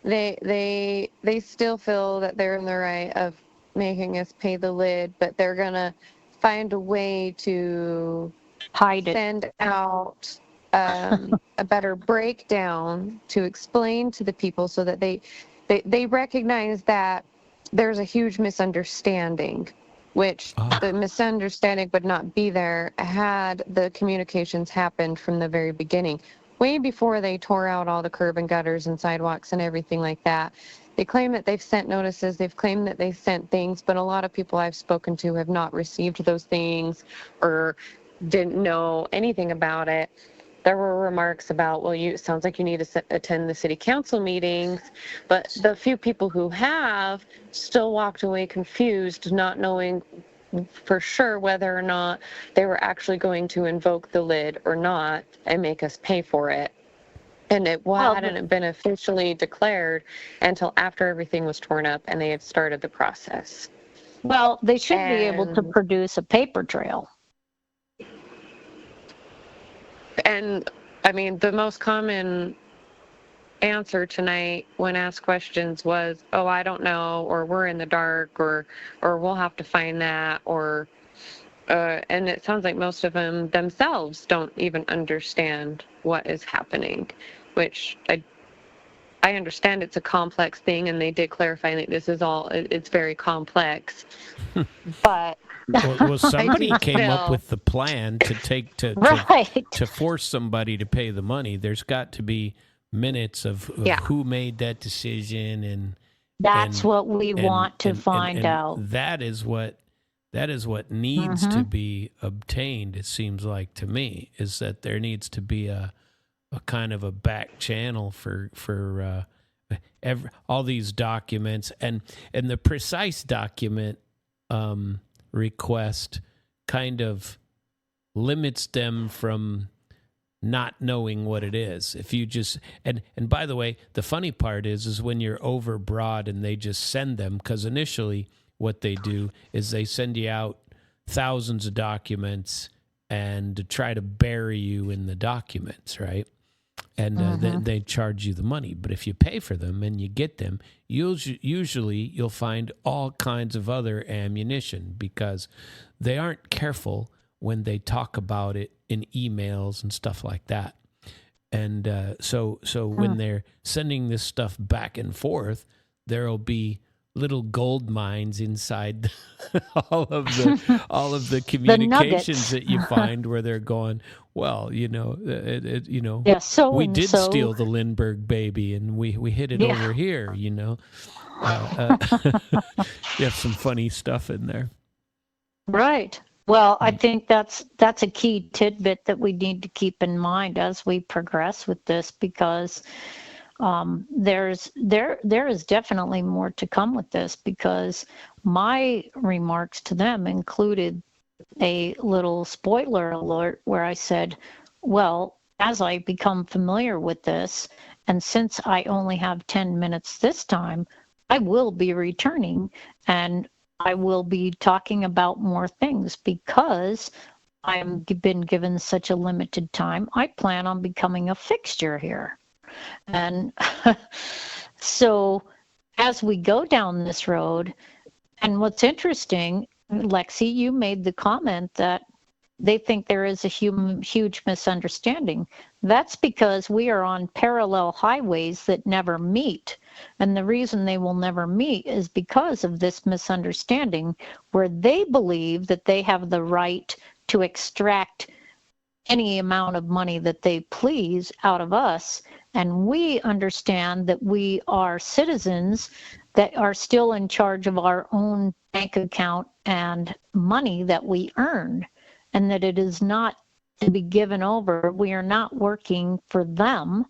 they still feel that they're in the right of making us pay the lid, but they're gonna find a way to hide it, send out a better breakdown to explain to the people, so that they recognize that there's a huge misunderstanding, which the misunderstanding would not be there had the communications happened from the very beginning, way before they tore out all the curb and gutters and sidewalks and everything like that. They claim that they've sent notices, they've claimed that they sent things, but a lot of people I've spoken to have not received those things or didn't know anything about it. There were remarks about, well, it sounds like you need to attend the city council meetings, but the few people who have still walked away confused, not knowing for sure whether or not they were actually going to invoke the lid or not and make us pay for it. And it hadn't been officially declared until after everything was torn up and they had started the process. Well, they should be able to produce a paper trail. And I mean, the most common answer tonight when asked questions was, oh, I don't know, or we're in the dark, or we'll have to find that, or and it sounds like most of them themselves don't even understand what is happening, which I understand it's a complex thing, and they did clarify that this is it's very complex. But well, somebody came up with the plan to force somebody to pay the money. There's got to be minutes of who made that decision, and that's what we want to find out. That is what needs to be obtained. It seems like to me is that there needs to be a kind of a back channel for all these documents, and the precise document request kind of limits them from not knowing what it is. If you just and by the way, the funny part is when you're overbroad and they just send them, because initially what they do is they send you out thousands of documents and to try to bury you in the documents, right? And then they charge you the money. But if you pay for them and you get them, usually you'll find all kinds of other ammunition, because they aren't careful when they talk about it in emails and stuff like that. And so when they're sending this stuff back and forth, there'll be little gold mines inside all of the communications that you find, where they're going, well, we did steal the Lindbergh baby, and we hid it over here. You have some funny stuff in there, right? Well, I think that's a key tidbit that we need to keep in mind as we progress with this, because there is definitely more to come with this, because my remarks to them included a little spoiler alert where I said, well, as I become familiar with this, and since I only have 10 minutes this time, I will be returning and I will be talking about more things because I've been given such a limited time. I plan on becoming a fixture here. And so as we go down this road, and what's interesting, Lexi, you made the comment that they think there is a huge misunderstanding. That's because we are on parallel highways that never meet. And the reason they will never meet is because of this misunderstanding, where they believe that they have the right to extract any amount of money that they please out of us. And we understand that we are citizens that are still in charge of our own bank account and money that we earn, and that it is not to be given over. We are not working for them.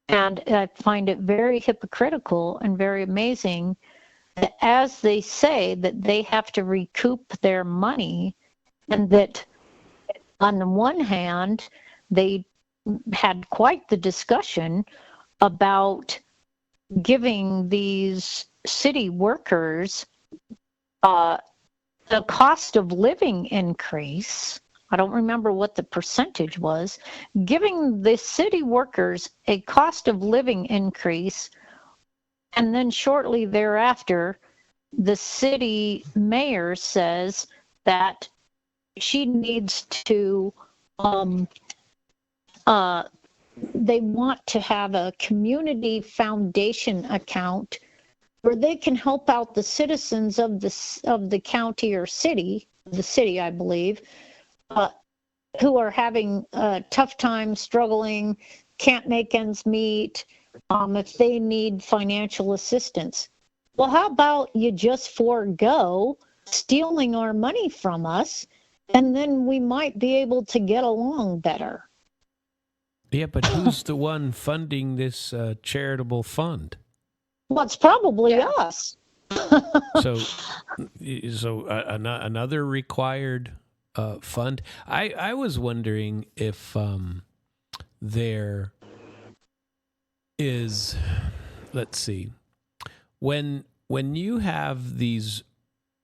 And I find it very hypocritical and very amazing that as they say that they have to recoup their money, and that on the one hand, they had quite the discussion about giving these city workers the cost of living increase. I don't remember what the percentage was, giving the city workers a cost of living increase. And then shortly thereafter, the city mayor says that she needs to, they want to have a community foundation account where they can help out the citizens of the county or city, the city, I believe, who are having a tough time, struggling, can't make ends meet, if they need financial assistance. Well, how about you just forego stealing our money from us, and then we might be able to get along better. Yeah, but who's the one funding this charitable fund? Well, it's probably us. So another required fund. I was wondering if there is, let's see, when you have these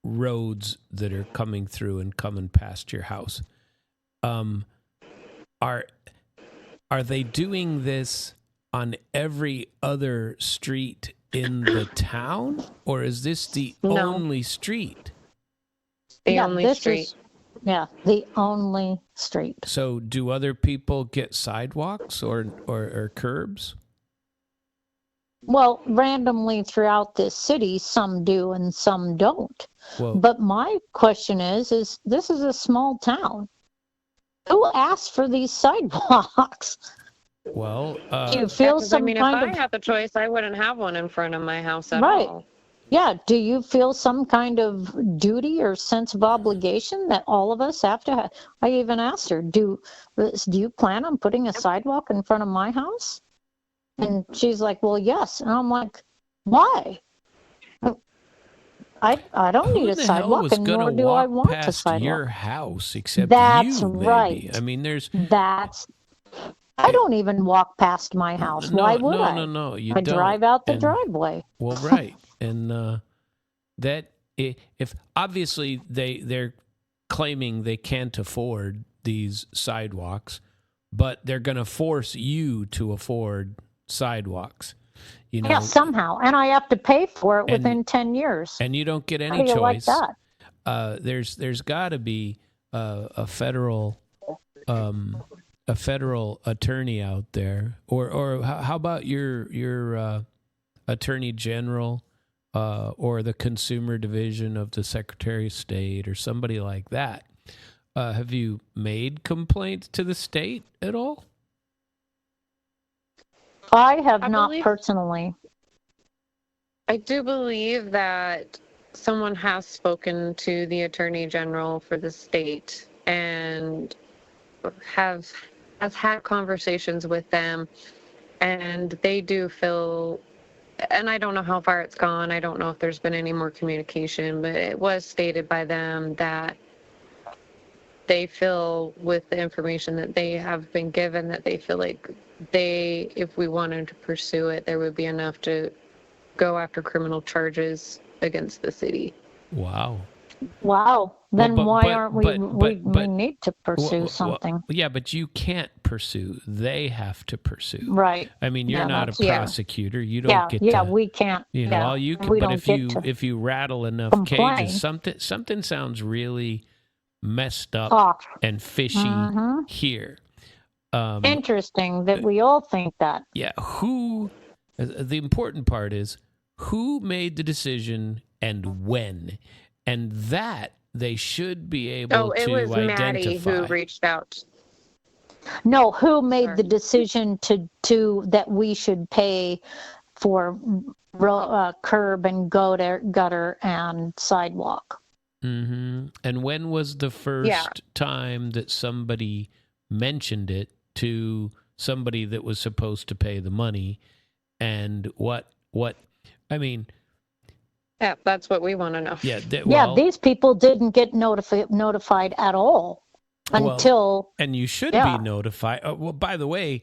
roads that are coming through and coming past your house, are they doing this on every other street in the town, or is this the only street? The only street. The only street. So do other people get sidewalks or curbs? Well, randomly throughout this city, some do and some don't. Well, but my question is this is a small town. Who asked for these sidewalks? Well, do you feel some if I had the choice, I wouldn't have one in front of my house at all. Yeah. Do you feel some kind of duty or sense of obligation that all of us have to have? I even asked her, do you plan on putting a sidewalk in front of my house? And she's like, well, yes. And I'm like, why? I don't need a sidewalk, and nor do I want a sidewalk. Your house, except that's you, right. Maybe. I mean, I don't even walk past my house. Why would I? No, you I don't. drive out the driveway. Well, right, and that if obviously they're claiming they can't afford these sidewalks, but they're going to force you to afford sidewalks. You know, somehow, and I have to pay for it within 10 years. And you don't get any How do you choice. Like that? There's got to be a federal attorney out there, or how about your attorney general, or the consumer division of the Secretary of State, or somebody like that. Have you made complaints to the state at all? I have not personally. I do believe that someone has spoken to the Attorney General for the state and has had conversations with them. and they do feel, and I don't know how far it's gone. I don't know if there's been any more communication, but it was stated by them that they feel, with the information that they have been given, that they feel like if we wanted to pursue it, there would be enough to go after criminal charges against the city. Wow. Wow. Then Well, why aren't we? We need to pursue well, something. yeah, but you can't pursue. They have to pursue. Right. I mean, you're Yeah, not a that's- yeah. prosecutor. You don't get to. We can't. You know, all you can. we But don't get to if you rattle enough complain. cages, something sounds really messed up off. and fishy Mhm. here. Interesting that we all think that. Yeah. Who? The important part is who made the decision and when, and that they should be able It to was identify. Maddie who reached out. No, who made Sorry. the decision to that we should pay for curb and gutter and sidewalk? Mm-hmm. And when was the first time that somebody mentioned it to somebody that was supposed to pay the money? And what? I mean, Yeah, that's what we want to know. yeah. These people didn't get notified at all until. And you should be notified. Well, by the way,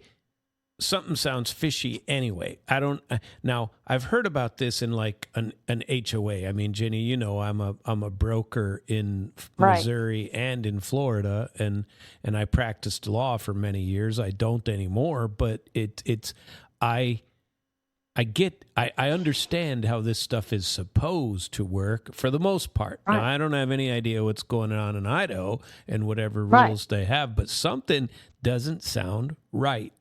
something sounds fishy anyway. I don't. Now, I've heard about this in like an HOA. I mean, Jenny, you know, I'm a broker in Missouri and in Florida, and I practiced law for many years. I don't anymore, but I understand how this stuff is supposed to work for the most part. Right. Now, I don't have any idea what's going on in Idaho and whatever rules they have, but something doesn't sound right.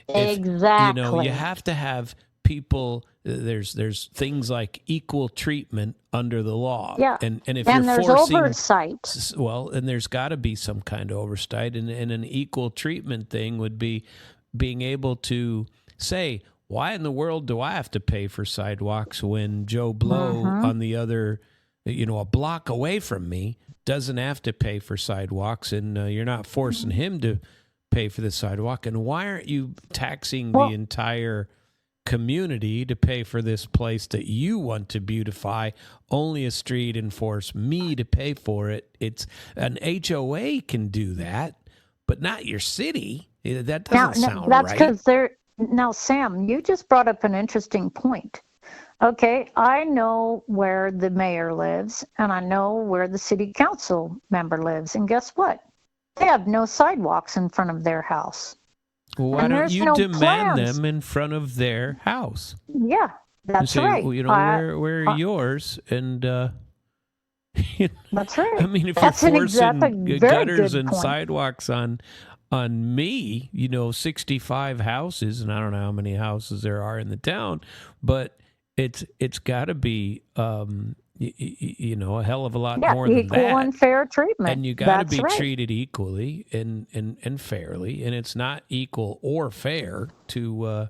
Exactly. You know, you have to have people. There's things like equal treatment under the law. Yeah. And if and you're there's forcing oversight. well, and there's got to be some kind of oversight, and an equal treatment thing would be being able to say, why in the world do I have to pay for sidewalks when Joe Blow on the other, a block away from me doesn't have to pay for sidewalks, and you're not forcing him to pay for the sidewalk? And why aren't you taxing the entire community to pay for this place that you want to beautify, only a street, and force me to pay for it? It's an HOA can do that, but not your city. That doesn't sound that's right. because they're. Now, Sam, you just brought up an interesting point. Okay, I know where the mayor lives, and I know where the city council member lives, and guess what? They have no sidewalks in front of their house. Well, why And don't there's you no demand plans. them in front of their house? Yeah, And that's say, right. well, where are yours? And That's right. I mean, if That's you're an forcing very gutters good and point. sidewalks on me, 65 houses, and I don't know how many houses there are in the town, but it's got to be a hell of a lot more than equal that. and fair treatment. And you got to be That's right. treated equally and fairly, and it's not equal or fair to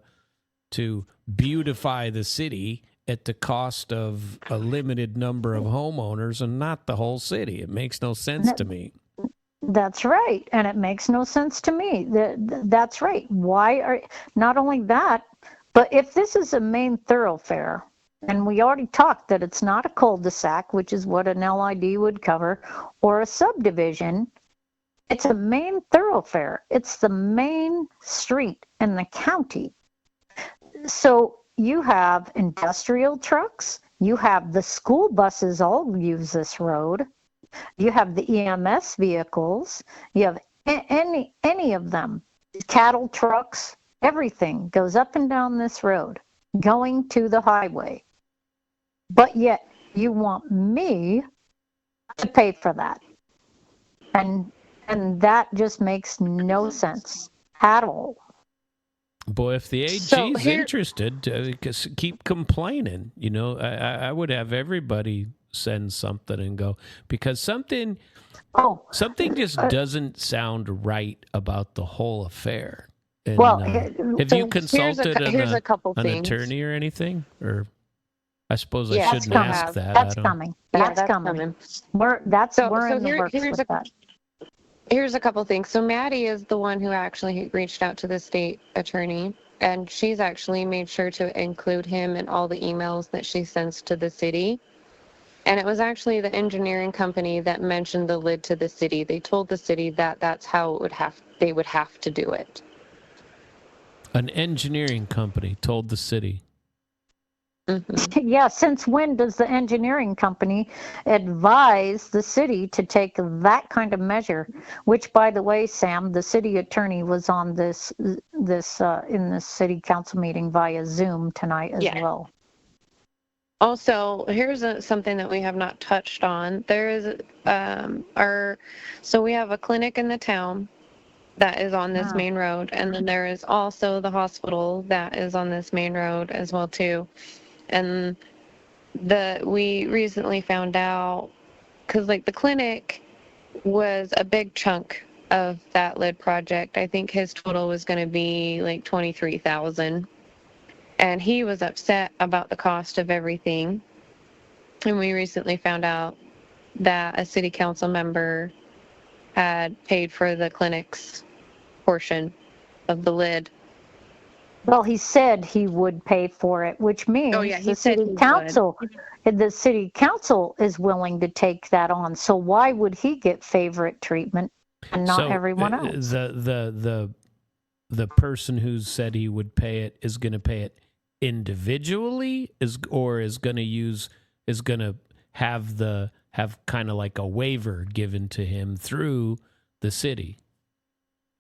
beautify the city at the cost of a limited number of homeowners and not the whole city. It makes no sense to me. That's right, and it makes no sense to me. That's right. Not only that, but if this is a main thoroughfare, and we already talked that it's not a cul-de-sac, which is what an LID would cover, or a subdivision, it's a main thoroughfare. It's the main street in the county. So you have industrial trucks, you have the school buses all use this road. You have the EMS vehicles. You have any of them, cattle trucks, everything goes up and down this road, going to the highway. But yet you want me to pay for that, and that just makes no sense at all. Boy, if the AG's interested, keep complaining. I would have everybody send something and go, because something just doesn't sound right about the whole affair. And, have you consulted an attorney or anything? Or I suppose I shouldn't ask that. That's coming. That's coming. We're in the works with that. Here's a couple things. So Maddie is the one who actually reached out to the state attorney and she's actually made sure to include him in all the emails that she sends to the city. And it was actually the engineering company that mentioned the lid to the city. They told the city that that's how they would have to do it. An engineering company told the city. Mm-hmm. Yeah, since when does the engineering company advise the city to take that kind of measure? Which, by the way, Sam, the city attorney was on this in this city council meeting via Zoom tonight as well. Also, here's something that we have not touched on. There is so we have a clinic in the town that is on this main road, and then there is also the hospital that is on this main road as well too. And we recently found out, because like the clinic was a big chunk of that lid project. I think his total was going to be like $23,000, and he was upset about the cost of everything. And we recently found out that a city council member had paid for the clinic's portion of the lid. Well, he said he would pay for it, which means the city council is willing to take that on. So why would he get favorite treatment and not everyone else? The person who said he would pay it is going to pay it individually, is going to have kind of like a waiver given to him through the city.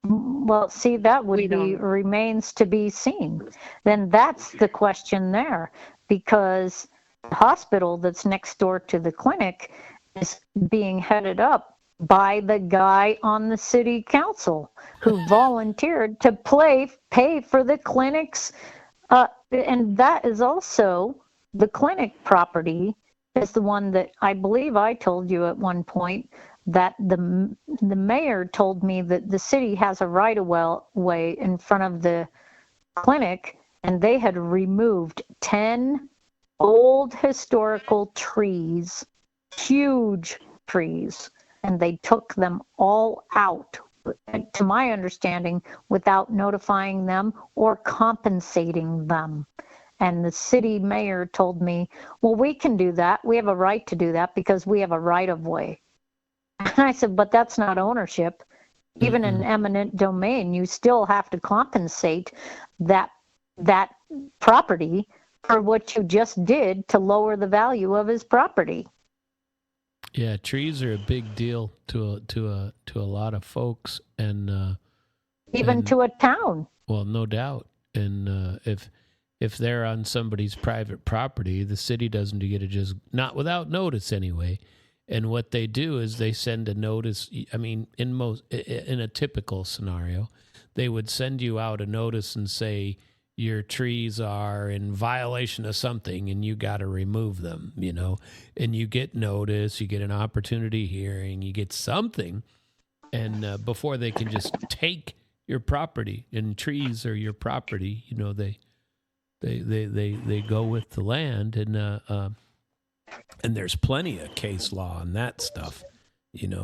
Well, see, that remains to be seen. Then that's the question there, because the hospital that's next door to the clinic is being headed up by the guy on the city council who volunteered to pay for the clinics. And that is also the clinic property is the one that I believe I told you at one point that the mayor told me that the city has a right-of-way in front of the clinic, and they had removed 10 old historical trees, huge trees, and they took them all out, to my understanding, without notifying them or compensating them. And the city mayor told me, well, we can do that. We have a right to do that because we have a right-of-way. And I said, but that's not ownership. Even in eminent domain, you still have to compensate that property for what you just did to lower the value of his property. Yeah, trees are a big deal to a lot of folks, and even to a town. Well, no doubt. And if they're on somebody's private property, the city doesn't get to just, not without notice anyway. And what they do is they send a notice. I mean, in a typical scenario, they would send you out a notice and say your trees are in violation of something and you got to remove them, and you get notice, you get an opportunity hearing, you get something. And before they can just take your property, and trees are your property, they go with the land. And there's plenty of case law on that stuff,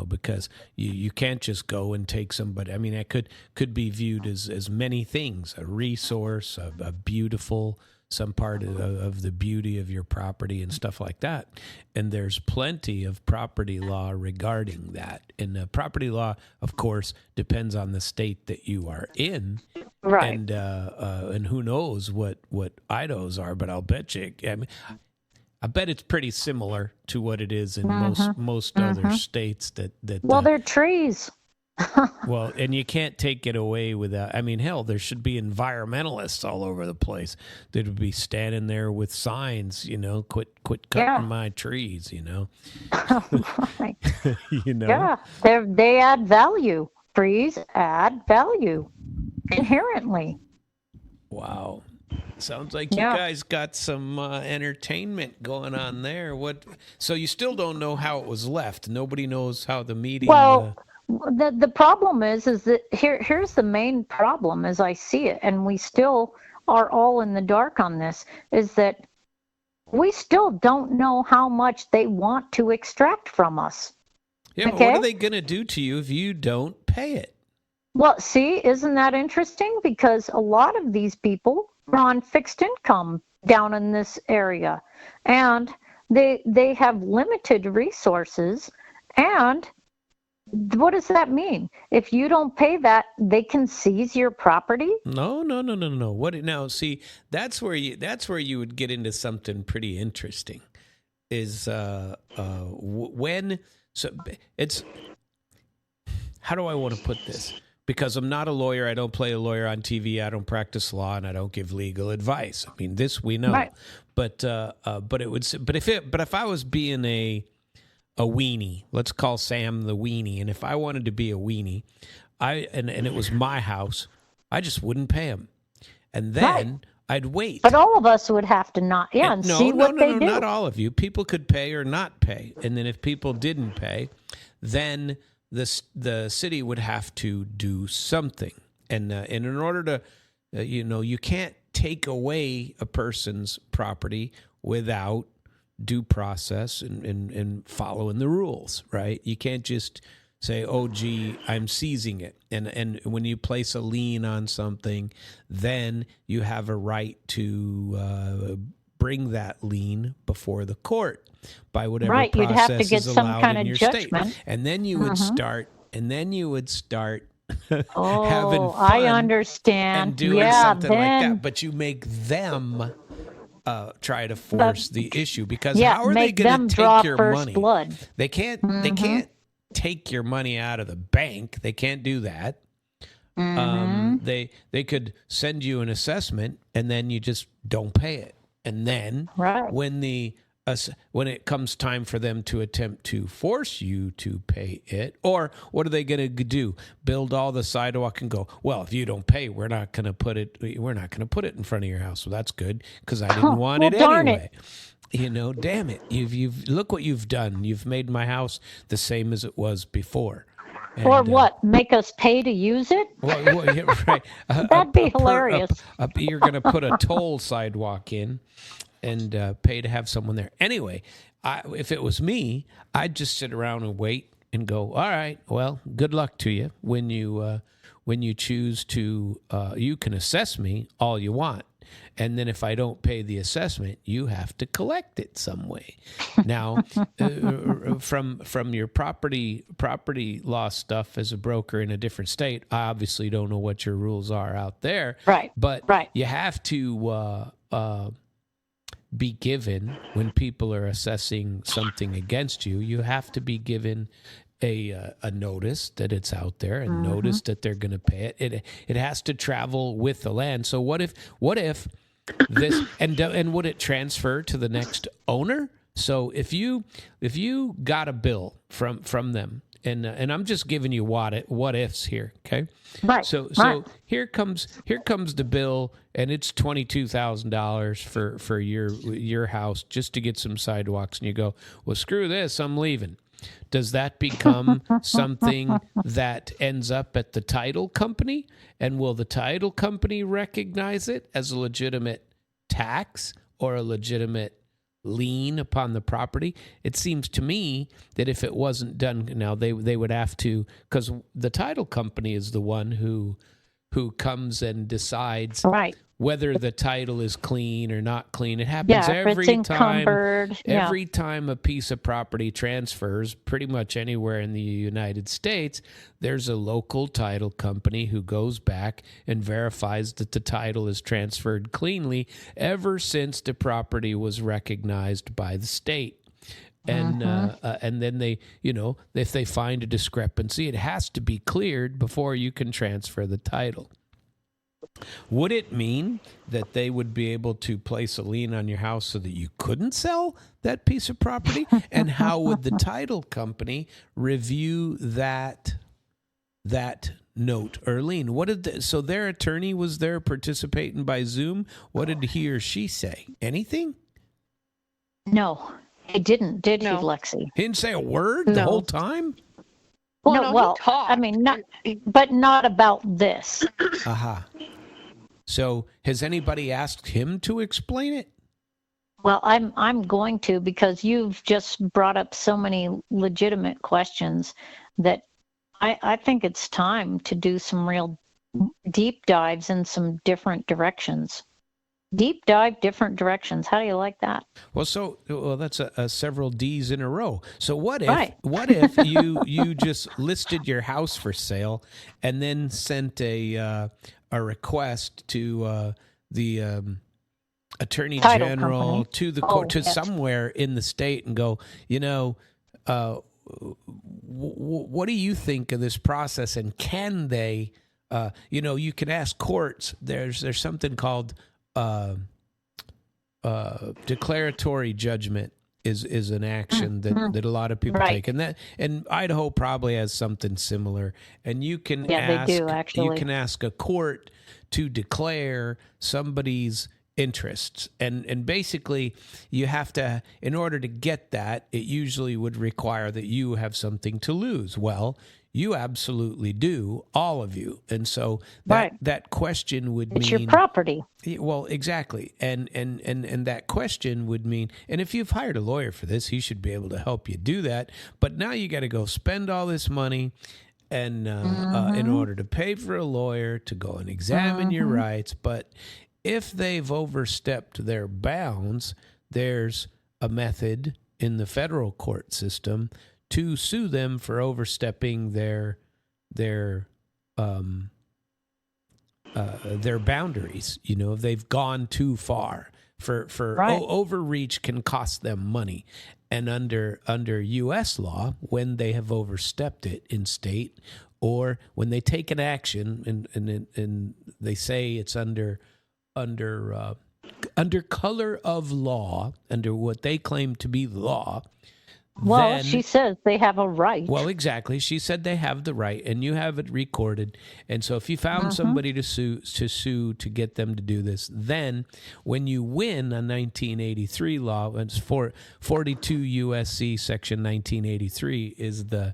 because you can't just go and take somebody. I mean, it could be viewed as many things: a resource, a beautiful, some part of the beauty of your property and stuff like that. And there's plenty of property law regarding that. And property law, of course, depends on the state that you are in. Right. And who knows what Idaho's are, but I'll bet you. I bet it's pretty similar to what it is in most other states that well, they're trees. Well, and you can't take it away without, I mean, hell, there should be environmentalists all over the place that would be standing there with signs, quit cutting my trees, Right. Yeah, they add value. Trees add value inherently. Wow. Sounds like you guys got some entertainment going on there. So you still don't know how it was left. Nobody knows how the meeting. Well, the problem is that here's the main problem as I see it, and we still are all in the dark on this, is that we still don't know how much they want to extract from us. Yeah, okay? But what are they going to do to you if you don't pay it? Well, see, isn't that interesting? Because a lot of these people are on fixed income down in this area, and they have limited resources. And what does that mean? If you don't pay that, they can seize your property? No, no, no, no, no. What now? See, that's where you would get into something pretty interesting. Is when so it's how do I want to put this? Because I'm not a lawyer, I don't play a lawyer on TV, I don't practice law, and I don't give legal advice. I mean, this we know. Right. But if I was being a weenie, let's call Sam the weenie, and if I wanted to be a weenie, and it was my house, I just wouldn't pay him, and then Right. I'd wait. But all of us would have to not, and see what they do. Not all of you. People could pay or not pay, and then if people didn't pay, then the city would have to do something, and in order to, you can't take away a person's property without due process and following the rules, right? You can't just say, oh, gee, I'm seizing it. And when you place a lien on something, then you have a right to bring that lien before the court by whatever Right, you'd process have to get is some allowed kind in of your judgment. state. And then you would start, having Oh, fun I understand. and doing Yeah, something like then that. But you make them try to force the issue, because yeah, how are they make going them to draw take your first money? blood. They can't. They can't take your money out of the bank. They can't do that. They could send you an assessment, and then you just don't pay it. And then Right. when it comes time for them to attempt to force you to pay it, or what are they going to do? Build all the sidewalk and go, well, if you don't pay, we're not going to put it in front of your house. Well, that's good, because I didn't want well, it darn anyway. Damn it. You've look what you've done. You've made my house the same as it was before. Or And, what? Make us pay to use it? well, yeah, right. That'd be hilarious. You're going to put a toll sidewalk in and pay to have someone there. Anyway, if it was me, I'd just sit around and wait and go, all right, well, good luck to you. When you choose to, you can assess me all you want. And then if I don't pay the assessment, you have to collect it some way. Now, from your property law stuff as a broker in a different state, I obviously don't know what your rules are out there. Right. But Right. you have to be given, when people are assessing something against you, you have to be given a notice that it's out there, and notice that they're going to pay it. It has to travel with the land. So what if this and would it transfer to the next owner? So if you got a bill from them, and I'm just giving you what ifs here, okay? Right. So right. here comes the bill, and it's $22,000 for your house just to get some sidewalks, and you go, well, screw this, I'm leaving. Does that become something that ends up at the title company? And will the title company recognize it as a legitimate tax or a legitimate lien upon the property? It seems to me that if it wasn't done, now they would have to, because the title company is the one who comes and decides Right. whether the title is clean or not clean. It happens Yeah, if every it's encumbered. time. Every time a piece of property transfers, pretty much anywhere in the United States, there's a local title company who goes back and verifies that the title is transferred cleanly ever since the property was recognized by the state. And and then they, if they find a discrepancy, it has to be cleared before you can transfer the title. Would it mean that they would be able to place a lien on your house so that you couldn't sell that piece of property? And how would the title company review that note or lien? So their attorney was there participating by Zoom. What did he or she say? Anything? No, he didn't, did No. he, Lexi? He didn't say a word the No. whole time? Well, no, no, he well, talked. I mean, but not about this. Aha. So has anybody asked him to explain it? Well, I'm going to, because you've just brought up so many legitimate questions that I think it's time to do some real deep dives in some different directions. Deep dive, different directions. How do you like that? Well, that's a several D's in a row. So what if Right. what if you just listed your house for sale and then sent a request to the attorney Title general, company. to the Oh, court, to yes. somewhere in the state, and go, what do you think of this process, and can they, you can ask courts. There's something called declaratory judgment is an action that a lot of people Right. take, and Idaho probably has something similar. And you can Yeah, they do, actually. you can ask a court to declare somebody's interests, and basically you have to, in order to get that, it usually would require that you have something to lose. Well, you absolutely do, all of you. And so that question would It's mean your property. well, exactly. And that question would mean, and if you've hired a lawyer for this, he should be able to help you do that. But now you got to go spend all this money and in order to pay for a lawyer to go and examine your rights. But if they've overstepped their bounds, there's a method in the federal court system to sue them for overstepping their boundaries. If they've gone too far. Right. Overreach can cost them money, and under U.S. law, when they have overstepped it in state, or when they take an action and they say it's under color of law, under what they claim to be law. Well, then, she says they have a right. well, exactly. She said they have the right, and you have it recorded. And so if you found somebody to sue to get them to do this, then when you win a 1983 law, it's 42 U.S.C. Section 1983 is the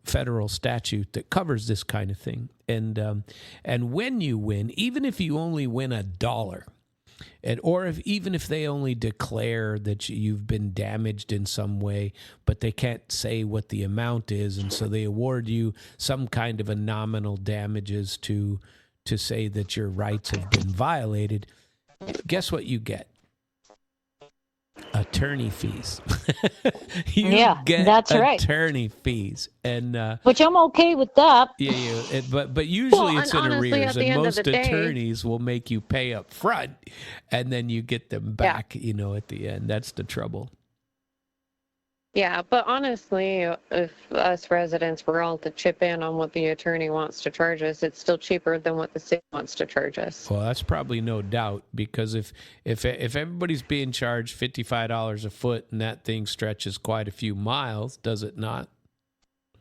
federal statute that covers this kind of thing. And when you win, even if you only win $1, or even if they only declare that you've been damaged in some way, but they can't say what the amount is, and so they award you some kind of a nominal damages to say that your rights have been violated, guess what you get? Attorney fees. That's right. Attorney fees, and which I'm okay with that. yeah. But usually it's in honestly, arrears, at the and end of most the day- attorneys will make you pay up front, and then you get them back. At the end. That's the trouble. Yeah, but honestly, if us residents were all to chip in on what the attorney wants to charge us, it's still cheaper than what the city wants to charge us. Well, that's probably no doubt, because if everybody's being charged $55 a foot and that thing stretches quite a few miles, does it not?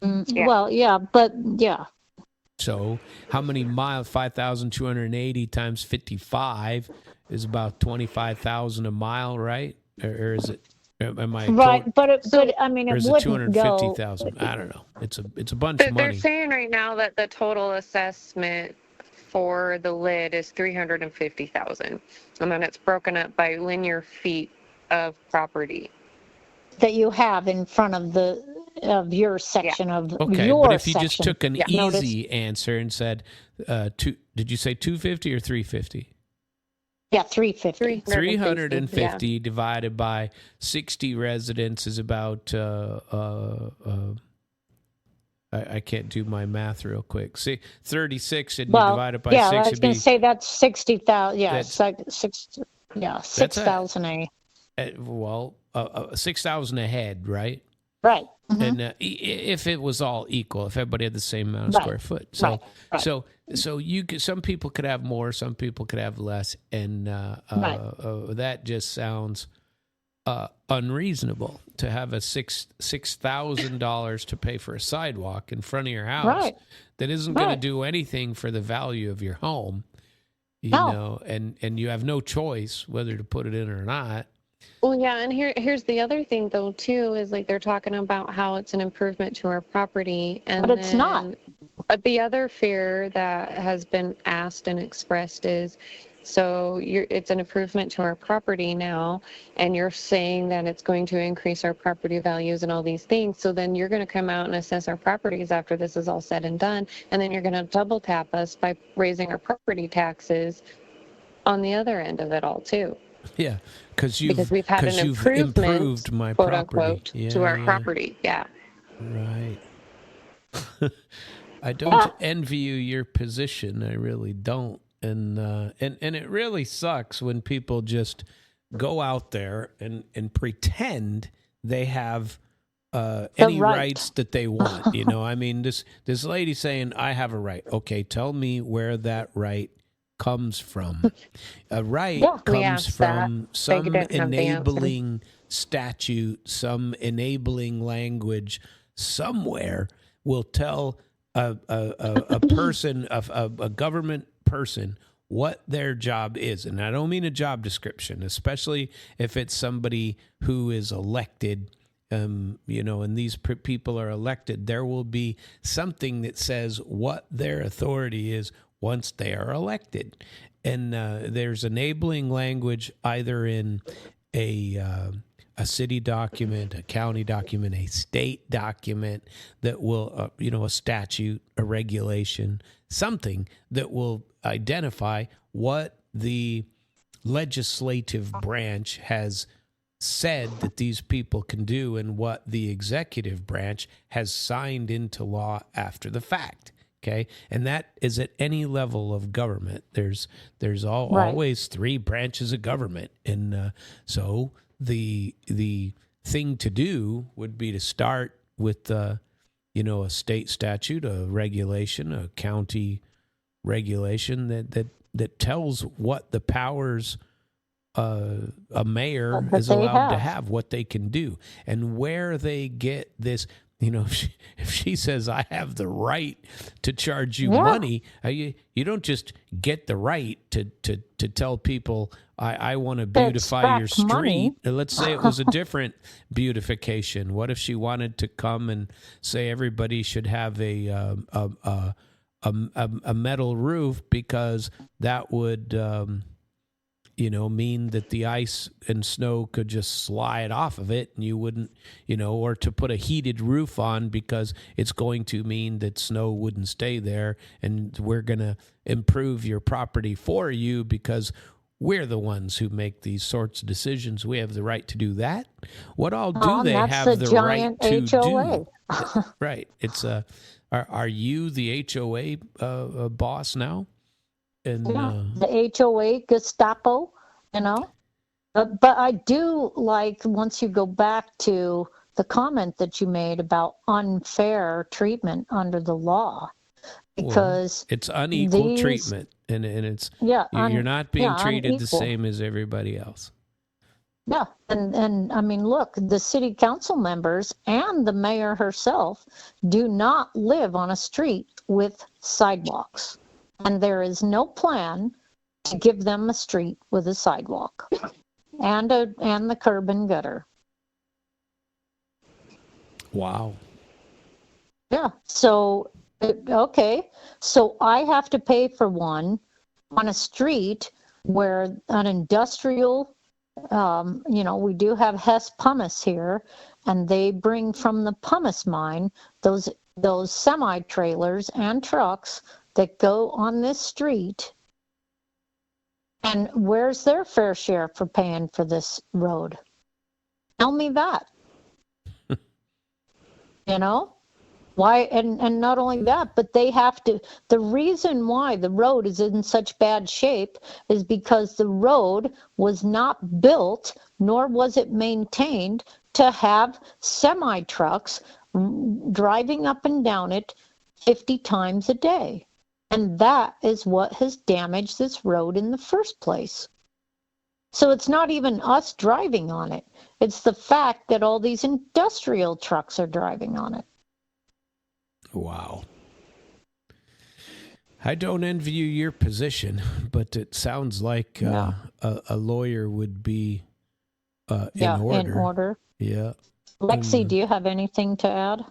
Yeah. Well, yeah, but yeah. So how many miles? 5,280 times 55 is about 25,000 a mile, right? Or is it? Am I Right, but I mean, or it is it wouldn't go. 250,000? I don't know. It's a bunch of They're money. saying right now that the total assessment for the lid is $350,000, and then it's broken up by linear feet of property. That you have in front of your section of Okay, your but if you section. just took an Notice- easy answer and said, did you say 250 or 350? Yeah, 350. 350 divided by 60 residents is about, I can't do my math real quick. See, 36 and you divide it by 6 I was would going be. to say that's 60,000. Yeah, That's- 6,000 a. 6,000 a head, right? Right. And if it was all equal, if everybody had the same amount of square foot, so right. so you could, some people could have more, some people could have less, and that just sounds unreasonable to have a $6,000 to pay for a sidewalk in front of your house that isn't going to do anything for the value of your home, you know, and you have no choice whether to put it in or not. Well, yeah, and here's the other thing, though, too, is like they're talking about how it's an improvement to our property. And But it's not. The other fear that has been asked and expressed is, So it's an improvement to our property now, and you're saying that it's going to increase our property values and all these things. So then you're going to come out and assess our properties after this is all said and done, and then you're going to double tap us by raising our property taxes on the other end of it all too. Yeah, because we've had an improved my quote property. unquote, to our property. Yeah. Right. I don't envy you your position. I really don't. And it really sucks when people just go out there and pretend they have any rights that they want. You know, I mean, this lady saying, I have a right. Okay, tell me where that right comes from. A right comes from some enabling statute, some enabling language somewhere will tell a person, a government person, what their job is. And I don't mean a job description, especially if it's somebody who is elected, you know, and these people are elected. There will be something that says what their authority is once they are elected. And there's enabling language either in a city document, a county document, a state document that will, you know, a statute, a regulation, something that will identify what the legislative branch has said that these people can do and what the executive branch has signed into law after the fact. Okay, and that is at any level of government. There's always three branches of government, and so the thing to do would be to start with you know, a state statute, a regulation, a county regulation that tells what the powers a mayor is allowed to have, what they can do, and where they get this. You know, if she says, I have the right to charge you money, you don't just get the right to tell people, I want to beautify your street. Money. Let's say it was a different beautification. What if she wanted to come and say everybody should have a metal roof because that would... you know, mean that the ice and snow could just slide off of it and you wouldn't, you know, or to put a heated roof on because it's going to mean that snow wouldn't stay there and we're going to improve your property for you because we're the ones who make these sorts of decisions. We have the right to do that. What all do they have the right to HOA. Do? Right. It's are you the HOA boss now? And, the HOA Gestapo, you know. But I do like, once you go back to the comment that you made about unfair treatment under the law, because it's unequal treatment, and it's you're not being treated unequal. The same as everybody else. Yeah, and I mean, look, the city council members and the mayor herself do not live on a street with sidewalks. And there is no plan to give them a street with a sidewalk and the curb and gutter. Wow. Yeah. So, okay. So I have to pay for one on a street where an industrial, you know, we do have Hess Pumice here, and they bring from the pumice mine those semi-trailers and trucks that go on this street, and where's their fair share for paying for this road? Tell me that. You know? Why? And not only that, but they have to, the reason why the road is in such bad shape is because the road was not built, nor was it maintained to have semi-trucks driving up and down it 50 times a day. And that is what has damaged this road in the first place. So it's not even us driving on it. It's the fact that all these industrial trucks are driving on it. Wow. I don't envy you your position, but it sounds like a lawyer would be in order. In order. Yeah. Lexi, do you have anything to add?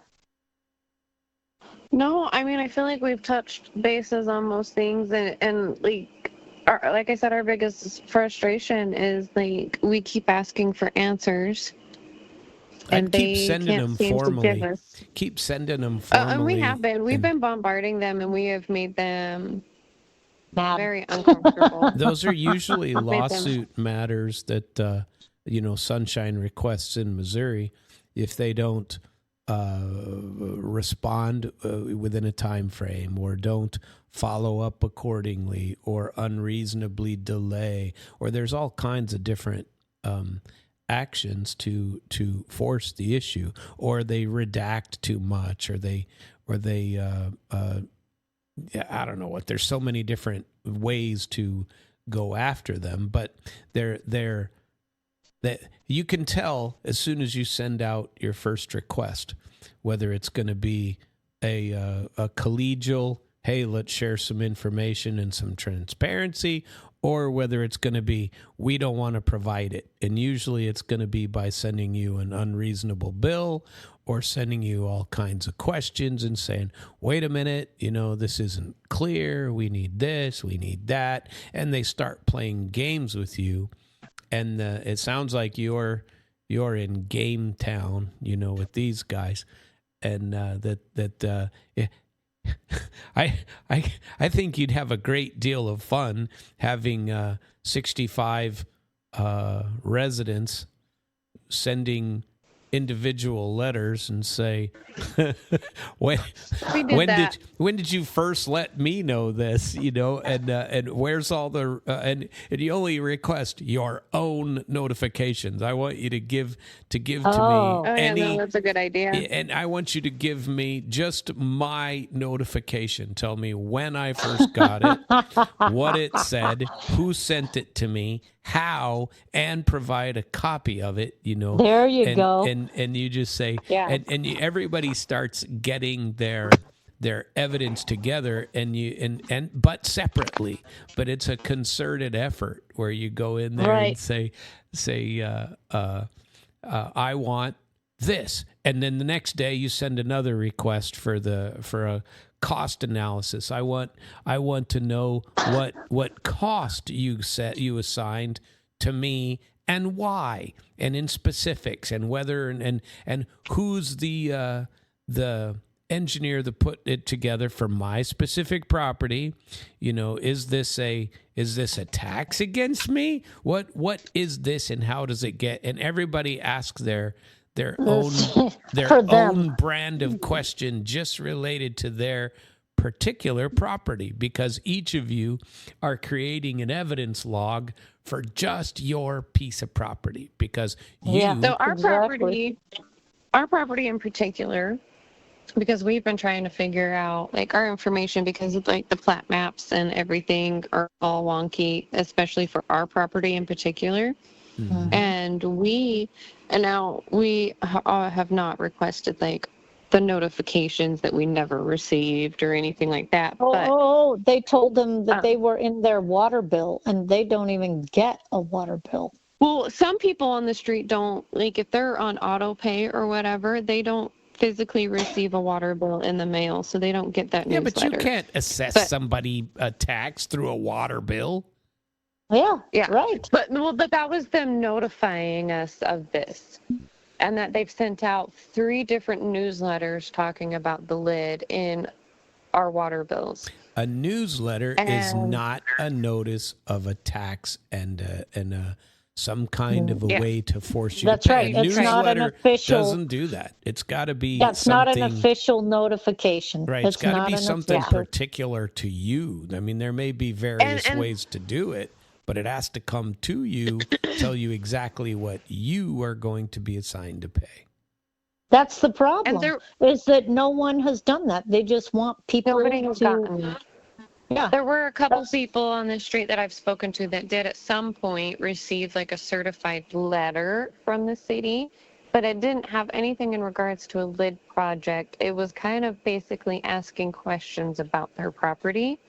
No, I mean, I feel like we've touched bases on most things, and like, like I said, our biggest frustration is like we keep asking for answers, and I'd keep they sending can't them seem to give formally. us. Keep sending them And we have formally. been. We've And been bombarding them, and we have made them Mad. very uncomfortable. those are usually Made them. lawsuit matters that, Sunshine requests in Missouri. If they don't respond within a time frame, or don't follow up accordingly, or unreasonably delay, or there's all kinds of different actions to force the issue, or they redact too much, or they I don't know what. There's so many different ways to go after them, but that you can tell as soon as you send out your first request whether it's going to be a collegial, hey, let's share some information and some transparency, or whether it's going to be, we don't want to provide it. And usually it's going to be by sending you an unreasonable bill, or sending you all kinds of questions and saying, wait a minute, this isn't clear. We need this, we need that. And they start playing games with you. And it sounds like you're in game town, with these guys. And I think you'd have a great deal of fun having 65 residents sending individual letters and say, when did you first let me know this, and where's all the and you only request your own notifications. I want you to give to me any. That's a good idea. And I want you to give me just my notification. Tell me when I first got it, what it said, who sent it to me, how, and provide a copy of it, There you go. And you just say, Yeah. everybody starts getting their evidence together, but separately. But it's a concerted effort where you go in there and say, I want this, and then the next day you send another request for a cost analysis. I want to know what cost you assigned to me and why, and in specifics, and whether and who's the engineer that put it together for my specific property. Is this a tax against me? What is this, and how does it get? And everybody asks their own brand of question just related to their particular property, because each of you are creating an evidence log for just your piece of property, because So our property in particular, because we've been trying to figure out like our information, because of like the plat maps and everything are all wonky, especially for our property in particular. Mm-hmm. And we have not requested like the notifications that we never received or anything like that. They told them that they were in their water bill, and they don't even get a water bill. Well, some people on the street don't, like if they're on auto pay or whatever, they don't physically receive a water bill in the mail, so they don't get that newsletter. Yeah, but you can't assess somebody a tax through a water bill. Yeah, right. But that was them notifying us of this, and that they've sent out 3 different newsletters talking about the lid in our water bills. A newsletter is not a notice of a tax and some kind of a way to force you That's to pay. right. A It's newsletter not an official. Doesn't do that. It's got to be. That's not an official notification. Right. It's got to be something particular to you. I mean, there may be various ways to do it, but it has to come to you, tell you exactly what you are going to be assigned to pay. That's the problem, is that no one has done that. They just want people to... Yeah. There were a couple people on the street that I've spoken to that did at some point receive like a certified letter from the city, but it didn't have anything in regards to a lid project. It was kind of basically asking questions about their property.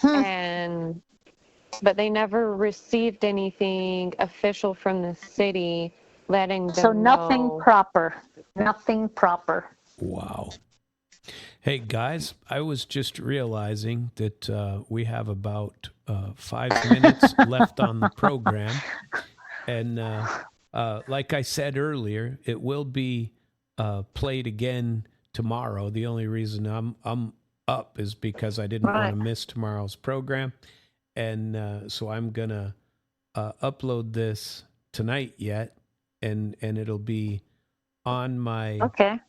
But they never received anything official from the city letting them So nothing know. Nothing proper. Wow. Hey, guys, I was just realizing that we have about 5 minutes left on the program. And like I said earlier, it will be played again tomorrow. The only reason I'm up is because I didn't want to miss tomorrow's program. And so I'm going to upload this tonight yet, and it'll be on my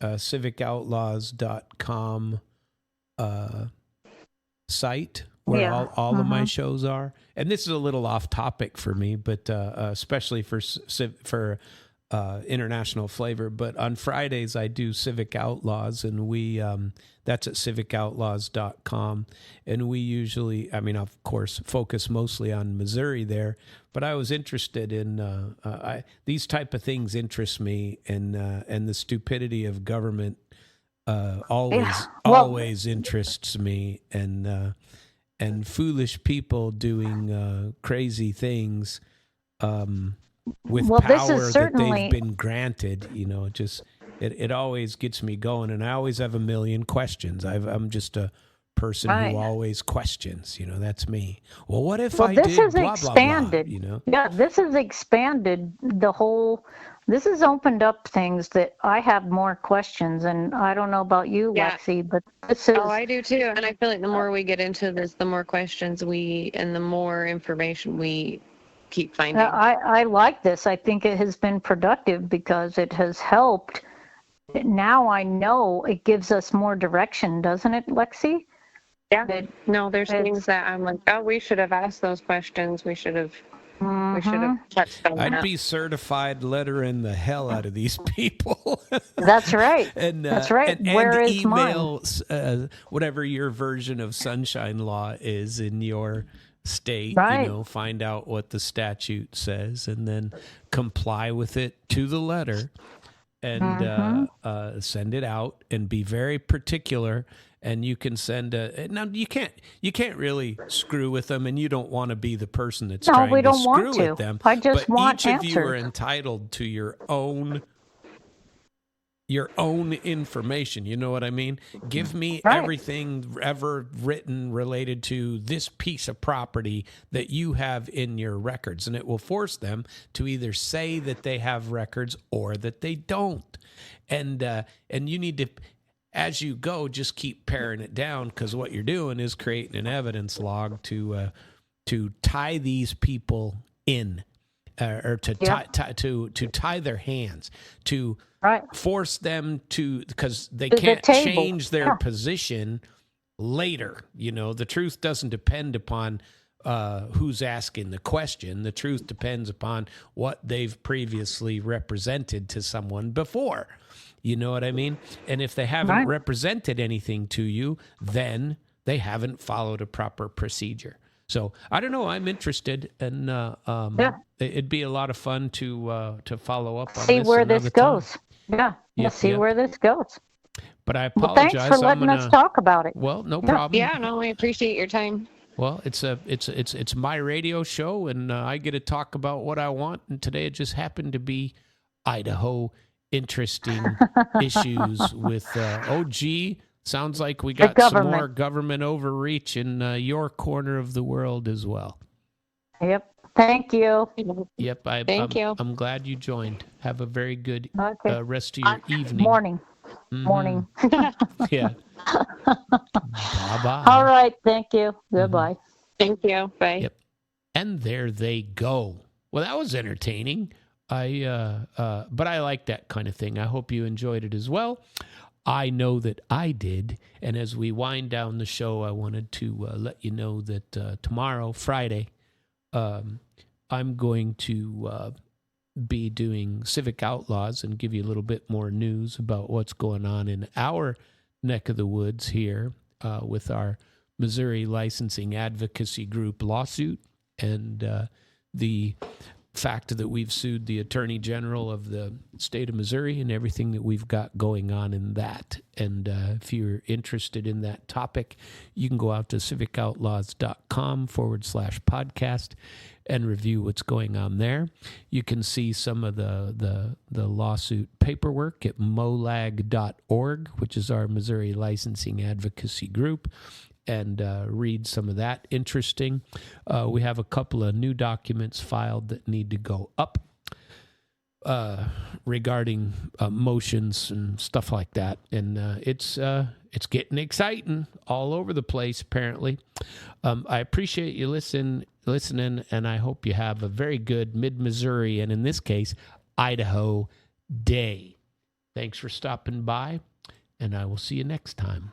civicoutlaws.com site where all of my shows are. And this is a little off topic for me, but especially for international flavor. But on Fridays I do Civic Outlaws, and we that's at civicoutlaws.com. And we usually, I mean, of course, focus mostly on Missouri there. But I was interested in these type of things interest me, and the stupidity of government always interests me, and foolish people doing crazy things with power that they've been granted. You know, it always gets me going, and I always have a million questions. I'm just a person who always questions. You know, that's me. Well, what if I did blah, expanded. Blah, blah, you know? Yeah, this has expanded the whole. This has opened up things that I have more questions, and I don't know about you, Lexi, but this is. Oh, I do too, and I feel like the more we get into this, the more questions and the more information we keep finding. I like this. I think it has been productive because it has helped. Now I know it gives us more direction, doesn't it, Lexi? Yeah. There's things that I'm like, oh, we should have asked those questions. We should have touched on that. I'd be certified lettering the hell out of these people. That's right. That's right. Where is email whatever your version of sunshine law is in your state, you know, find out what the statute says and then comply with it to the letter, and send it out, and be very particular. And you can send now you can't really screw with them, and you don't want to be the person that's trying to screw with them. I just want each answers. of you are entitled to your own information. You know what I mean? Give me everything ever written related to this piece of property that you have in your records, and it will force them to either say that they have records or that they don't. And you need to, as you go, just keep paring it down, because what you're doing is creating an evidence log to tie these people in, or to tie their hands, to force them to, because they can't change their position later. You know, the truth doesn't depend upon who's asking the question. The truth depends upon what they've previously represented to someone before. You know what I mean? And if they haven't represented anything to you, then they haven't followed a proper procedure. So I don't know. I'm interested, and it'd be a lot of fun to follow up on. See where this goes. Yeah, see where this goes. But I apologize. Well, thanks for letting us talk about it. Well, no problem. Yeah, no, I appreciate your time. Well, it's my radio show, and I get to talk about what I want. And today it just happened to be Idaho interesting issues with sounds like we got some more government overreach in your corner of the world as well. Yep. Thank you. Yep. Thank you. I'm glad you joined. Have a very good rest of your evening. Morning. Mm-hmm. Morning. Yeah. Bye-bye. All right. Thank you. Goodbye. Thank you. Bye. Yep. And there they go. Well, that was entertaining. But I like that kind of thing. I hope you enjoyed it as well. I know that I did. And as we wind down the show, I wanted to let you know that tomorrow, Friday, I'm going to be doing Civic Outlaws and give you a little bit more news about what's going on in our neck of the woods here with our Missouri Licensing Advocacy Group lawsuit, and the fact that we've sued the Attorney General of the state of Missouri and everything that we've got going on in that. And if you're interested in that topic, you can go out to civicoutlaws.com/podcast and review what's going on there. You can see some of the lawsuit paperwork at molag.org, which is our Missouri Licensing Advocacy Group. and read some of that. Interesting. We have a couple of new documents filed that need to go up regarding motions and stuff like that. And it's getting exciting all over the place, apparently. I appreciate you listening, and I hope you have a very good mid-Missouri, and in this case, Idaho day. Thanks for stopping by, and I will see you next time.